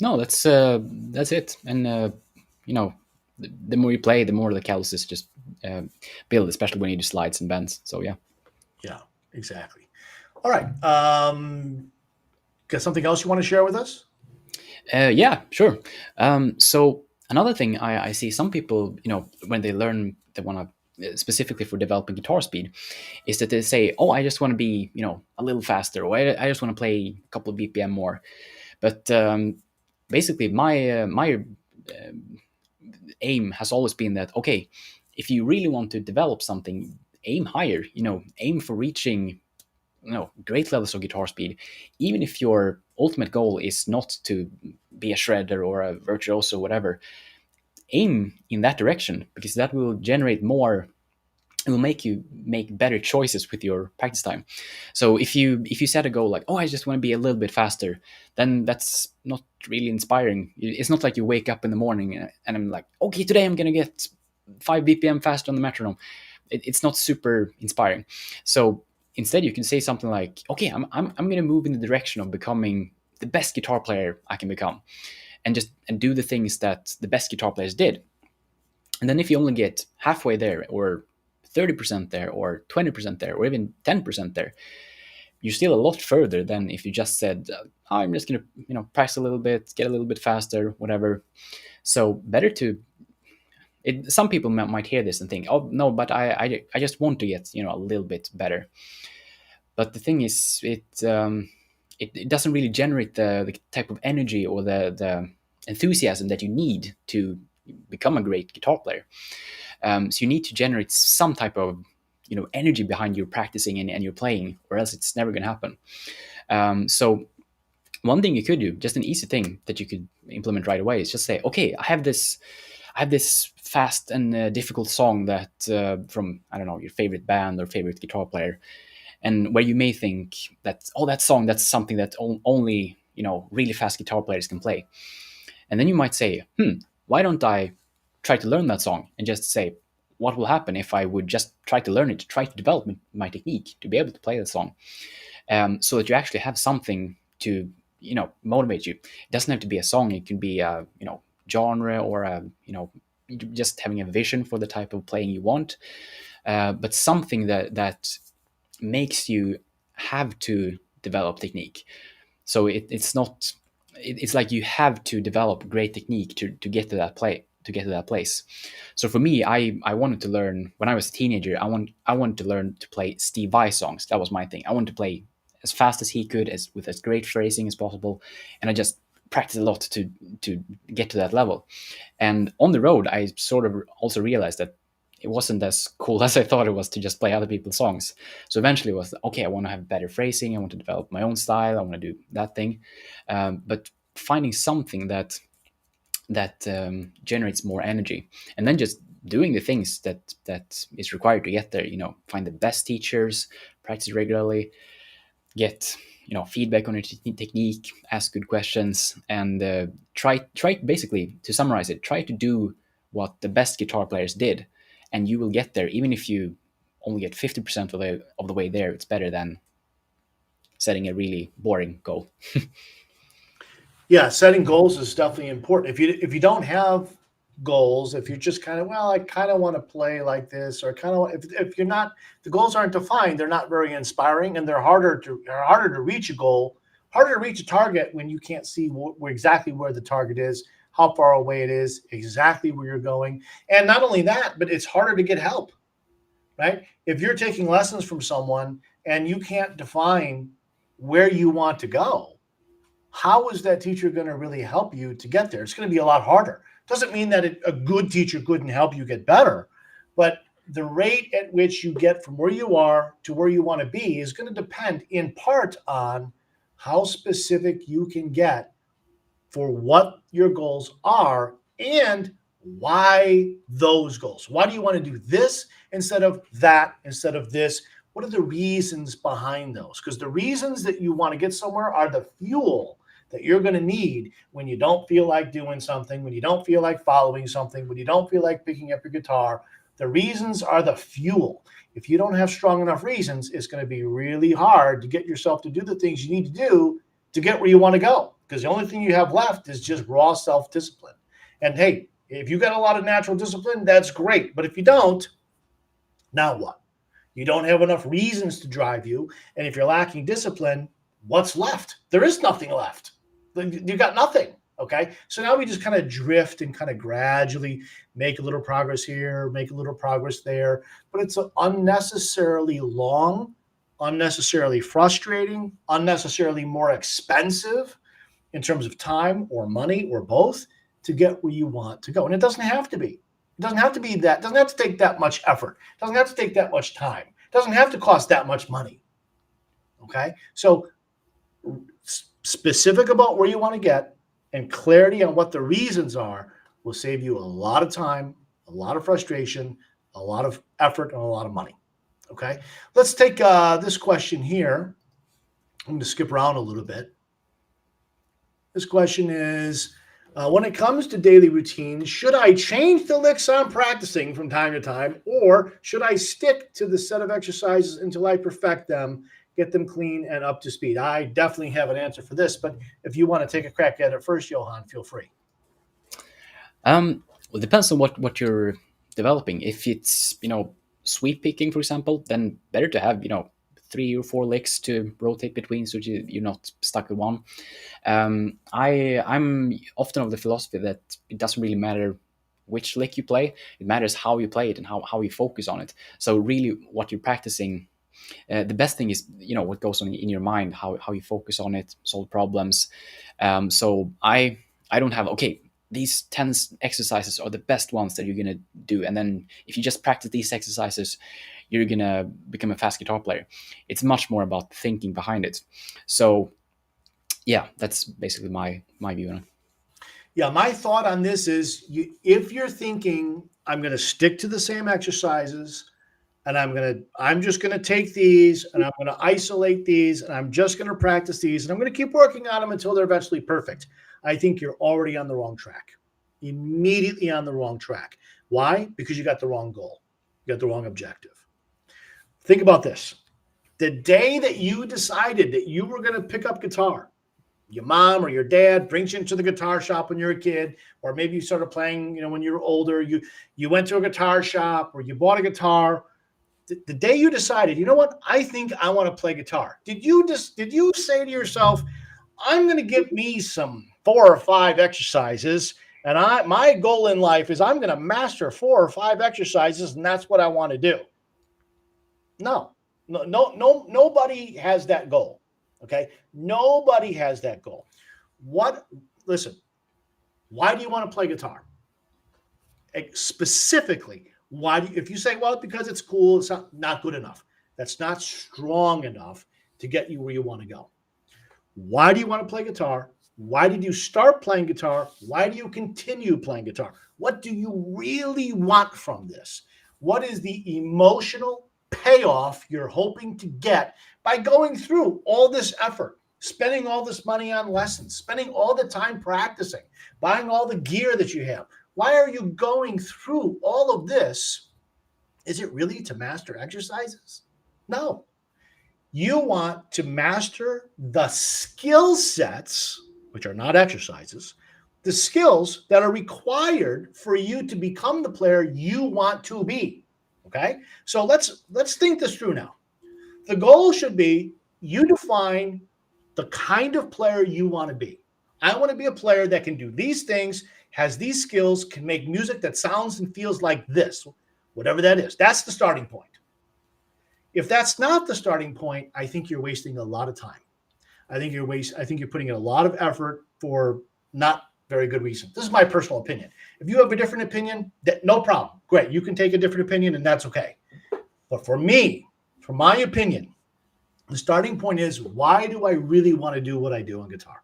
No, that's it. And the more you play, the more the calluses just build, especially when you do slides and bends. So yeah. Yeah, exactly. All right. Got something else you want to share with us? Yeah, sure. So another thing I see some people, when they learn, they want to specifically for developing guitar speed, is that they say, "Oh, I just want to be, a little faster, or I just want to play a couple of BPM more." But basically, my aim has always been that okay, if you really want to develop something, aim higher. Aim for reaching great levels of guitar speed, even if your ultimate goal is not to be a shredder or a virtuoso or whatever. Aim in that direction because that will generate more. It will make you make better choices with your practice time. So if you set a goal like, oh, I just want to be a little bit faster, then that's not really inspiring. It's not like you wake up in the morning and I'm like, okay, today I'm gonna get 5 BPM faster on the metronome. It's not super inspiring. So instead, you can say something like, okay, I'm gonna move in the direction of becoming the best guitar player I can become, and do the things that the best guitar players did. And then if you only get halfway there, or 30% there, or 20% there, or even 10% there, you're still a lot further than if you just said, I'm just gonna practice a little bit, get a little bit faster, whatever. So better to some people might hear this and think, oh no, but I just want to get a little bit better. But the thing is, it doesn't really generate the type of energy or the enthusiasm that you need to become a great guitar player. So you need to generate some type of energy behind your practicing and your playing, or else it's never going to happen. So one thing you could do, just an easy thing that you could implement right away, is just say, okay, I have this fast and difficult song that from, I don't know, your favorite band or favorite guitar player, and where you may think that, oh, that song, that's something that only really fast guitar players can play. And then you might say, why don't I try to learn that song, and just say, what will happen if I would just try to learn it, try to develop my technique to be able to play the song, so that you actually have something to motivate you. It doesn't have to be a song. It can be a genre, or a just having a vision for the type of playing you want, but something that makes you have to develop technique. So it's not. It's like you have to develop great technique to get to that place. So for me, I wanted to learn when I was a teenager. I wanted to learn to play Steve Vai songs. That was my thing. I wanted to play as fast as he could, as with as great phrasing as possible, and I just practiced a lot to get to that level. And on the road, I sort of also realized that it wasn't as cool as I thought it was to just play other people's songs. So eventually it was, okay, I want to have better phrasing. I want to develop my own style. I want to do that thing. But finding something that generates more energy, and then just doing the things that is required to get there. Find the best teachers, practice regularly, get feedback on your technique, ask good questions, and try basically, to summarize it, try to do what the best guitar players did, and you will get there. Even if you only get 50% of the way there, it's better than setting a really boring goal. Yeah, setting goals is definitely important. If you don't have goals, if you're just kind of, well, I kind of want to play like this, or kind of, if you're not, the goals aren't defined, they're not very inspiring, and they're harder to reach a goal, harder to reach a target when you can't see exactly where the target is, how far away it is, exactly where you're going, and not only that, but it's harder to get help, right? If you're taking lessons from someone and you can't define where you want to go, how is that teacher going to really help you to get there? It's going to be a lot harder. Doesn't mean that a good teacher couldn't help you get better, but the rate at which you get from where you are to where you want to be is going to depend in part on how specific you can get for what your goals are, and why those goals. Why do you want to do this instead of that, instead of this? What are the reasons behind those? Because the reasons that you want to get somewhere are the fuel that you're going to need when you don't feel like doing something, when you don't feel like following something, when you don't feel like picking up your guitar. The reasons are the fuel. If you don't have strong enough reasons, it's going to be really hard to get yourself to do the things you need to do to get where you want to go, because the only thing you have left is just raw self-discipline. And hey, if you got a lot of natural discipline, that's great. But if you don't, now what? You don't have enough reasons to drive you. And if you're lacking discipline, What's left? There is nothing left. You got nothing. Okay. So now we just kind of drift and kind of gradually make a little progress here, make a little progress there. But it's unnecessarily long, unnecessarily frustrating, unnecessarily more expensive in terms of time or money or both to get where you want to go. And it doesn't have to be. It doesn't have to be that. It doesn't have to take that much effort. It doesn't have to take that much time. It doesn't have to cost that much money. Okay. So specific about where you want to get and clarity on what the reasons are will save you a lot of time, a lot of frustration, a lot of effort, and a lot of money. Okay. Let's take this question here. I'm going to skip around a little bit. This question is, when it comes to daily routines, should I change the licks I'm practicing from time to time, or should I stick to the set of exercises until I perfect them, get them clean and up to speed? I definitely have an answer for this, but if you want to take a crack at it first, Johan, feel free. Well, it depends on what you're developing. If it's, sweep picking, for example, then better to have, 3 or 4 licks to rotate between, so you're not stuck with one. I'm often of the philosophy that it doesn't really matter which lick you play. It matters how you play it and how you focus on it. So really what you're practicing, the best thing is, what goes on in your mind, how you focus on it, solve problems. So I don't have, okay, these 10 exercises are the best ones that you're going to do. And then if you just practice these exercises, you're going to become a fast guitar player. It's much more about thinking behind it. So yeah, that's basically my view on it. Yeah, my thought on this is if you're thinking, I'm going to stick to the same exercises and I'm just going to take these and I'm going to isolate these and I'm just going to practice these and I'm going to keep working on them until they're eventually perfect, I think you're already on the wrong track. Immediately on the wrong track. Why? Because you got the wrong goal. You got the wrong objective. Think about this. The day that you decided that you were going to pick up guitar, your mom or your dad brings you into the guitar shop when you're a kid, or maybe you started playing, when you were older, you went to a guitar shop or you bought a guitar. The day you decided, you know what, I think I want to play guitar. Did you say to yourself, I'm going to give me some 4 or 5 exercises, and my goal in life is I'm going to master 4 or 5 exercises, and that's what I want to do? No, nobody has that goal. Okay. Nobody has that goal. Listen, why do you want to play guitar? Specifically, if you say, well, because it's cool, it's not good enough. That's not strong enough to get you where you want to go. Why do you want to play guitar? Why did you start playing guitar? Why do you continue playing guitar? What do you really want from this? What is the emotional payoff you're hoping to get by going through all this effort, spending all this money on lessons, spending all the time practicing, buying all the gear that you have? Why are you going through all of this? Is it really to master exercises? No. You want to master the skill sets, which are not exercises, the skills that are required for you to become the player you want to be. Okay? So let's think this through now. The goal should be you define the kind of player you want to be. I want to be a player that can do these things, has these skills, can make music that sounds and feels like this, whatever that is. That's the starting point. If that's not the starting point, I think you're wasting a lot of time. I think you're putting in a lot of effort for not very good reason. This is my personal opinion. If you have a different opinion, no problem. Great. You can take a different opinion and that's okay. But for me, for my opinion, the starting point is, why do I really want to do what I do on guitar?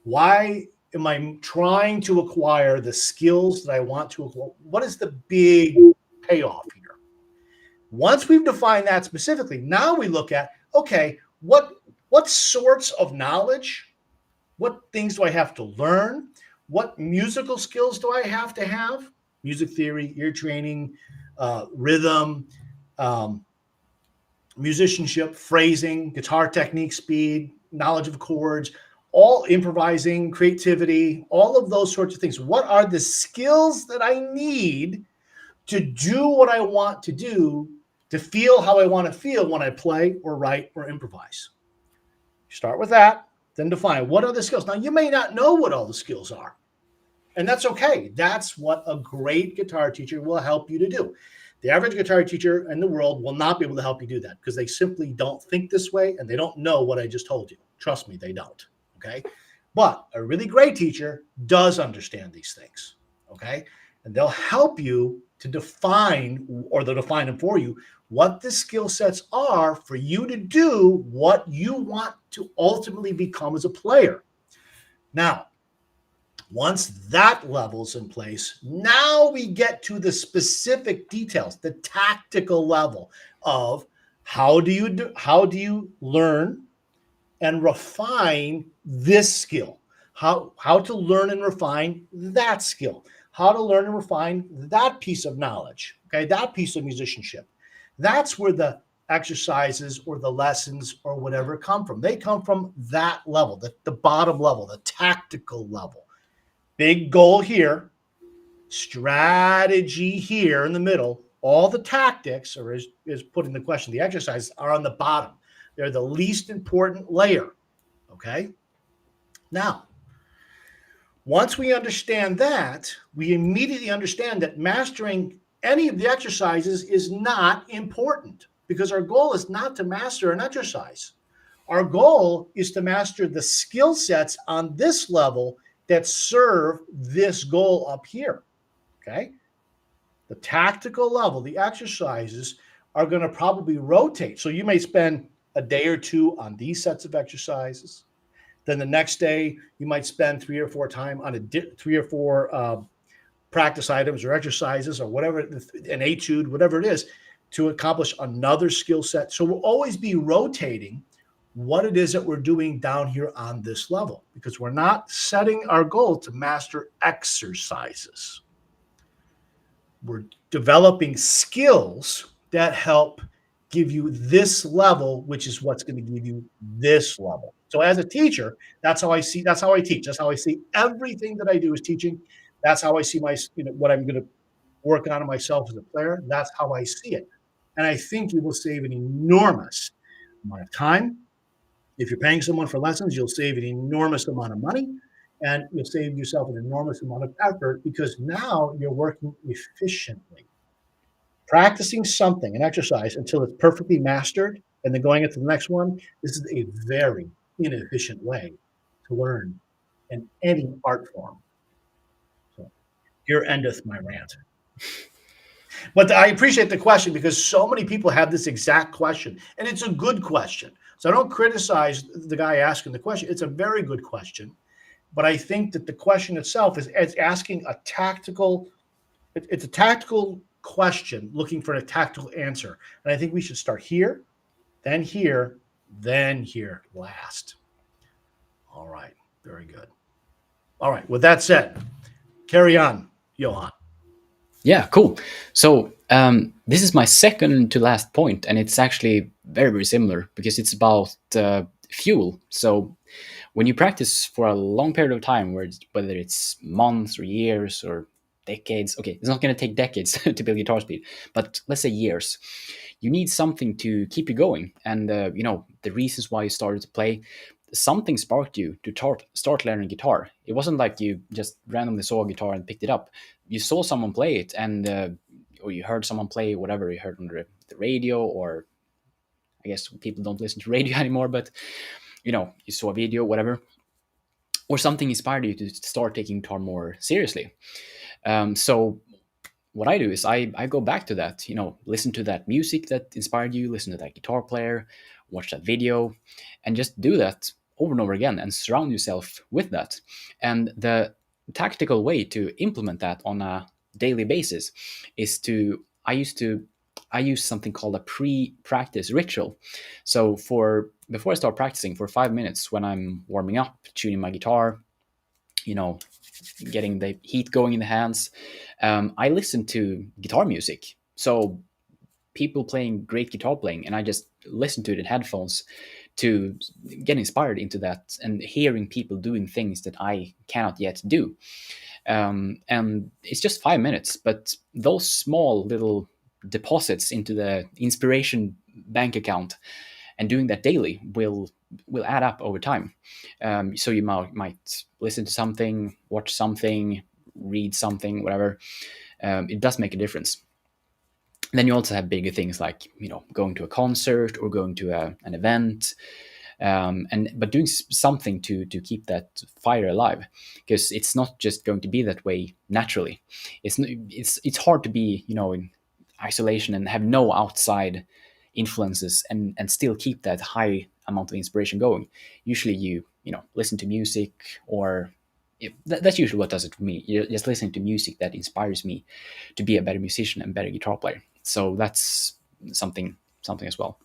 Why am I trying to acquire the skills that I want to acquire? What is the big payoff here? Once we've defined that specifically, now we look at, okay, what sorts of knowledge, what things do I have to learn? What musical skills do I have to have? Music theory, ear training, rhythm, musicianship, phrasing, guitar technique, speed, knowledge of chords, all improvising, creativity, all of those sorts of things. What are the skills that I need to do what I want to do, to feel how I want to feel when I play or write or improvise? Start with that, then define what are the skills. Now, you may not know what all the skills are, and that's okay. That's what a great guitar teacher will help you to do. The average guitar teacher in the world will not be able to help you do that because they simply don't think this way and they don't know what I just told you. Trust me, they don't. Okay. But a really great teacher does understand these things. Okay. And they'll help you to define, or they'll define them for you, what the skill sets are for you to do what you want to ultimately become as a player. Now, once that level's in place, now we get to the specific details, the tactical level of how do you learn and refine this skill? How to learn and refine that skill? How to learn and refine that piece of knowledge? Okay, that piece of musicianship. That's where the exercises or the lessons or whatever come from. They come from that level, the bottom level, the tactical level. Big goal here, strategy here in the middle. All the tactics, or is put in the question, the exercises are on the bottom. They're the least important layer. Okay. Now, once we understand that, we immediately understand that mastering any of the exercises is not important because our goal is not to master an exercise. Our goal is to master the skill sets on this level that serve this goal up here. Okay. The tactical level, the exercises are going to probably rotate. So you may spend a day or two on these sets of exercises. Then the next day, you might spend 3 or 4 times on 3 or 4 practice items or exercises or whatever, an etude, whatever it is, to accomplish another skill set. So we'll always be rotating what it is that we're doing down here on this level because we're not setting our goal to master exercises. We're developing skills that help give you this level, which is what's going to give you this level. So as a teacher, that's how I teach. That's how I see everything that I do is teaching. That's how I see what I'm going to work on myself as a player. That's how I see it. And I think you will save an enormous amount of time. If you're paying someone for lessons, you'll save an enormous amount of money and you'll save yourself an enormous amount of effort because now you're working efficiently. Practicing something, an exercise, until it's perfectly mastered and then going into the next one, this is a very inefficient way to learn in any art form. So here endeth my rant. But I appreciate the question because so many people have this exact question, and it's a good question. So I don't criticize the guy asking the question. It's a very good question. But I think that the question itself is asking a tactical, it's a tactical question looking for a tactical answer. And I think we should start here, then here last. All right. Very good. All right. With that said, carry on, Johan. Yeah, cool. So this is my second to last point, and it's actually very, very similar because it's about fuel. So when you practice for a long period of time, whether it's months or years or decades, okay, it's not going to take decades to build guitar speed, but let's say years, you need something to keep you going. And, the reasons why you started to play, something sparked you to start learning guitar. It wasn't like you just randomly saw a guitar and picked it up. You saw someone play it and or you heard someone play whatever you heard on the radio, or I guess people don't listen to radio anymore, but you saw a video, whatever, or something inspired you to start taking guitar more seriously. So what I do is I go back to that, listen to that music that inspired you, listen to that guitar player, watch that video, and just do that over and over again and surround yourself with that. And the tactical way to implement that on a daily basis is I use something called a pre-practice ritual. So before I start practicing for 5 minutes, when I'm warming up, tuning my guitar, getting the heat going in the hands, I listen to guitar music. So people playing great guitar playing, and I just listen to it in headphones to get inspired into that and hearing people doing things that I cannot yet do. And it's just 5 minutes, but those small little deposits into the inspiration bank account and doing that daily will will add up over time. So you might listen to something, watch something, read something, whatever. It does make a difference. Then you also have bigger things like going to a concert or going to an event, and but doing something to keep that fire alive, because it's not just going to be that way naturally. It's hard to be in isolation and have no outside influences and still keep that high amount of inspiration going. Usually you listen to music, or that's usually what does it for me. You're just listening to music that inspires me to be a better musician and better guitar player. So that's something as well.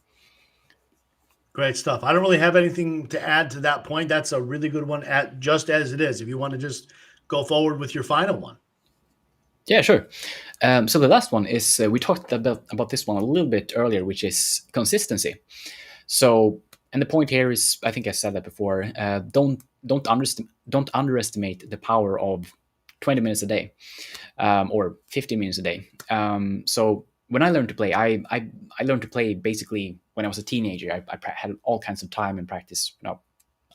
Great stuff. I don't really have anything to add to that point. That's a really good one, at just as it is. If you want to just go forward with your final one. Yeah, sure. So the last one is we talked about this one a little bit earlier, which is consistency. So, and the point here is, I think I said that before. Don't underestimate the power of 20 minutes a day, or 15 minutes a day. So when I learned to play, I learned to play basically when I was a teenager. I had all kinds of time and practice,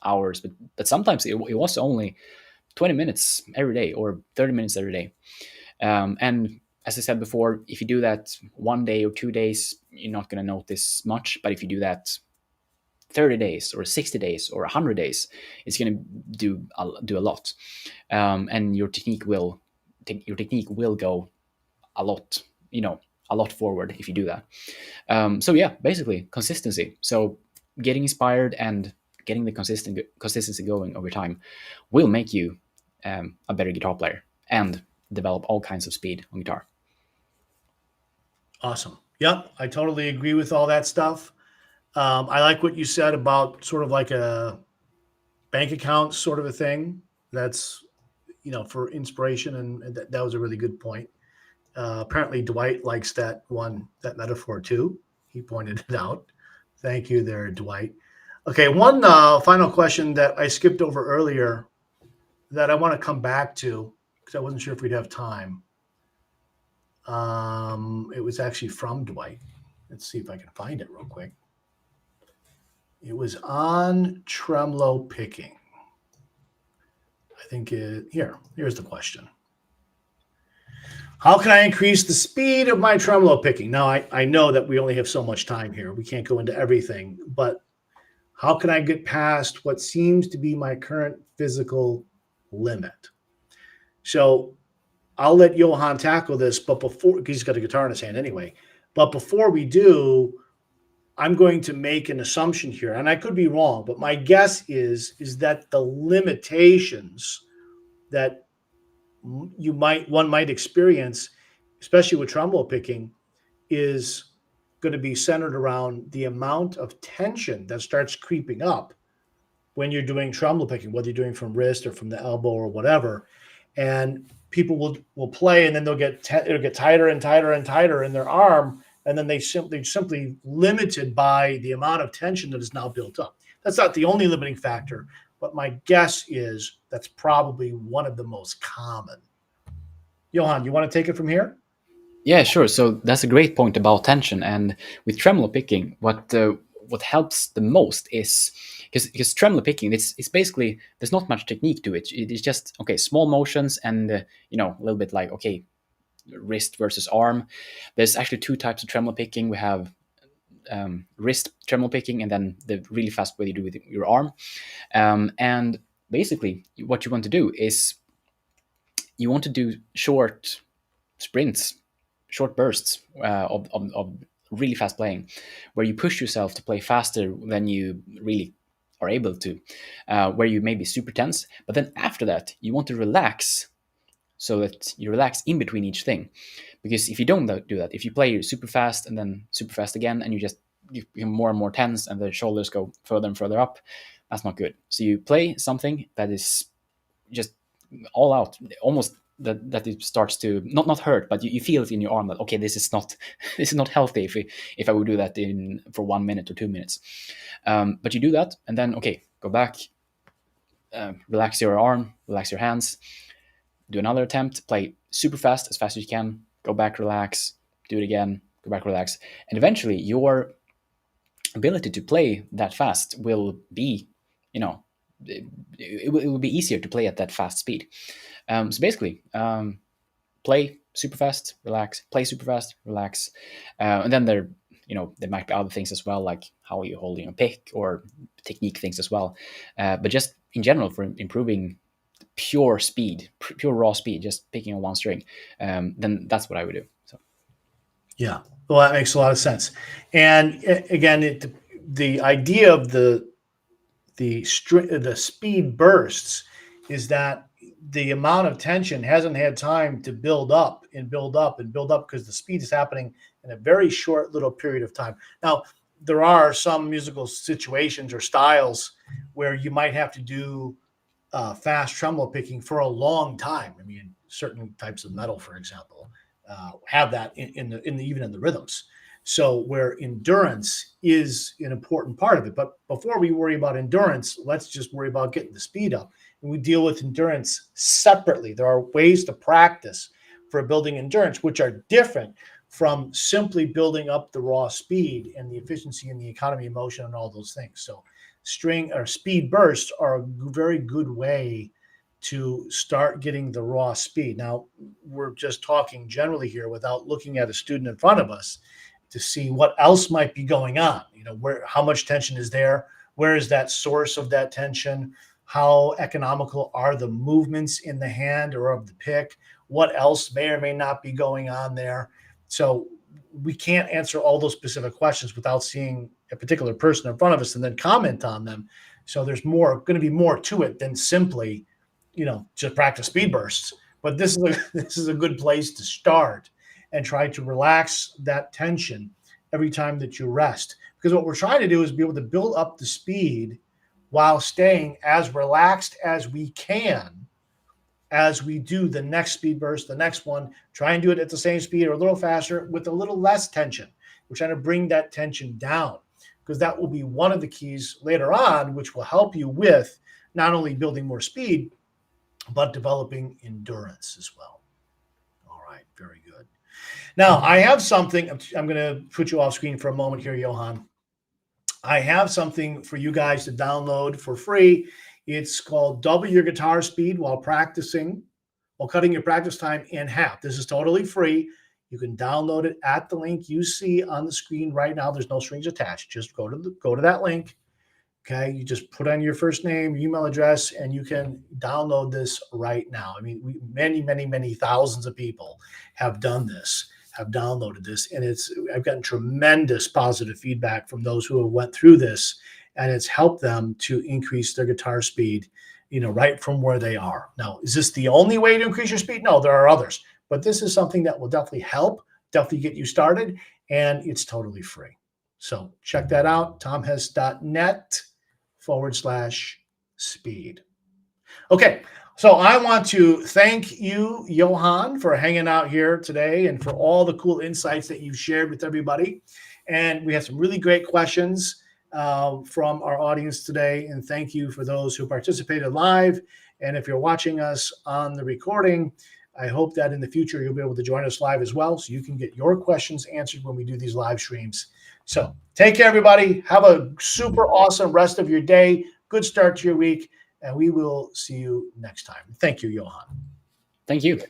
hours, but sometimes it was only 20 minutes every day or 30 minutes every day. And as I said before, if you do that 1 day or 2 days, you're not going to notice much. But if you do that 30 days or 60 days or 100 days, it's going to do a lot. And your technique will go a lot, a lot forward if you do that. So yeah, basically consistency. So getting inspired and getting the consistency going over time will make you a better guitar player and develop all kinds of speed on guitar. Awesome. Yep, I totally agree with all that stuff. I like what you said about sort of like a bank account sort of a thing. That's for inspiration, and that was a really good point. Apparently, Dwight likes that metaphor too. He pointed it out. Thank you there, Dwight. Okay, one final question that I skipped over earlier that I want to come back to because I wasn't sure if we'd have time. It was actually from Dwight. Let's see if I can find it real quick. It was on tremolo picking. I think here's the question. How can I increase the speed of my tremolo picking? Now, I know that we only have so much time here. We can't go into everything, but how can I get past what seems to be my current physical limit? So I'll let Johan tackle this, but because he's got a guitar in his hand anyway. But before we do, I'm going to make an assumption here, and I could be wrong, but my guess is that the limitations that one might experience, especially with tremolo picking, is going to be centered around the amount of tension that starts creeping up when you're doing tremolo picking, whether you're doing from wrist or from the elbow or whatever. And people will play, and then it'll get tighter and tighter and tighter in their arm, and then they're simply limited by the amount of tension that is now built up. That's not the only limiting factor, but my guess is that's probably one of the most common. Johan, you want to take it from here? Yeah, sure. So that's a great point about tension. And with tremolo picking, what helps the most is because tremolo picking, it's basically there's not much technique to it. It's just small motions and a little bit like wrist versus arm. There's actually two types of tremolo picking. We have wrist tremolo picking, and then the really fast way you do with your arm. And basically, what you want to do is you want to do short sprints, short bursts of really fast playing, where you push yourself to play faster than you really are able to, where you may be super tense. But then after that, you want to relax so that you relax in between each thing. Because if you don't do that, if you play super fast and then super fast again, and you become more and more tense and the shoulders go further and further up, that's not good. So you play something that is just all out, almost that it starts to not hurt, but you feel it in your arm that this is not healthy if I would do that for 1 minute or 2 minutes. But you do that, and then go back, relax your arm, relax your hands, do another attempt, play super fast, as fast as you can, go back, relax, do it again, go back, relax, and eventually your ability to play that fast will be, it will be easier to play at that fast speed. So basically, play super fast, relax, play super fast, relax. And then there might be other things as well, like how you hold your pick or technique things as well. But just in general, for improving pure speed, pure raw speed, just picking on one string, then that's what I would do. So Yeah, well, that makes a lot of sense. And again, the idea of the speed bursts is that the amount of tension hasn't had time to build up and build up and build up because the speed is happening in a very short little period of time. Now, there are some musical situations or styles where you might have to do fast tremolo picking for a long time. I mean, certain types of metal, for example, have that even in the rhythms. So where endurance is an important part of it. But before we worry about endurance, let's just worry about getting the speed up. And we deal with endurance separately. There are ways to practice for building endurance, which are different from simply building up the raw speed and the efficiency and the economy of motion and all those things. So string or speed bursts are a very good way to start getting the raw speed. Now, we're just talking generally here without looking at a student in front of us to see what else might be going on. How much tension is there? Where is that source of that tension? How economical are the movements in the hand or of the pick? What else may or may not be going on there? So we can't answer all those specific questions without seeing a particular person in front of us and then comment on them. So there's going to be more to it than simply, just practice speed bursts. But this is a good place to start and try to relax that tension every time that you rest. Because what we're trying to do is be able to build up the speed while staying as relaxed as we can as we do the next speed burst, the next one. Try and do it at the same speed or a little faster with a little less tension. We're trying to bring that tension down because that will be one of the keys later on, which will help you with not only building more speed, but developing endurance as well. All right, very good. Now, I have something. I'm going to put you off screen for a moment here, Johan. I have something for you guys to download for free. It's called Double Your Guitar Speed while practicing, while cutting your practice time in half. This is totally free. You can download it at the link you see on the screen right now. There's no strings attached. Just go to that link. Okay, you just put on your first name, email address, and you can download this right now. I mean, many thousands of people have done this, have downloaded this, and I've gotten tremendous positive feedback from those who have went through this, and it's helped them to increase their guitar speed, right from where they are. Now, is this the only way to increase your speed? No, there are others, but this is something that will definitely help, definitely get you started, and it's totally free. So check that out, tomhess.net/speed. Okay, so I want to thank you, Johan, for hanging out here today and for all the cool insights that you've shared with everybody. And we have some really great questions from our audience today. And thank you for those who participated live. And if you're watching us on the recording, I hope that in the future you'll be able to join us live as well, so you can get your questions answered when we do these live streams. So take care, everybody. Have a super awesome rest of your day. Good start to your week, and we will see you next time. Thank you, Johan. Thank you.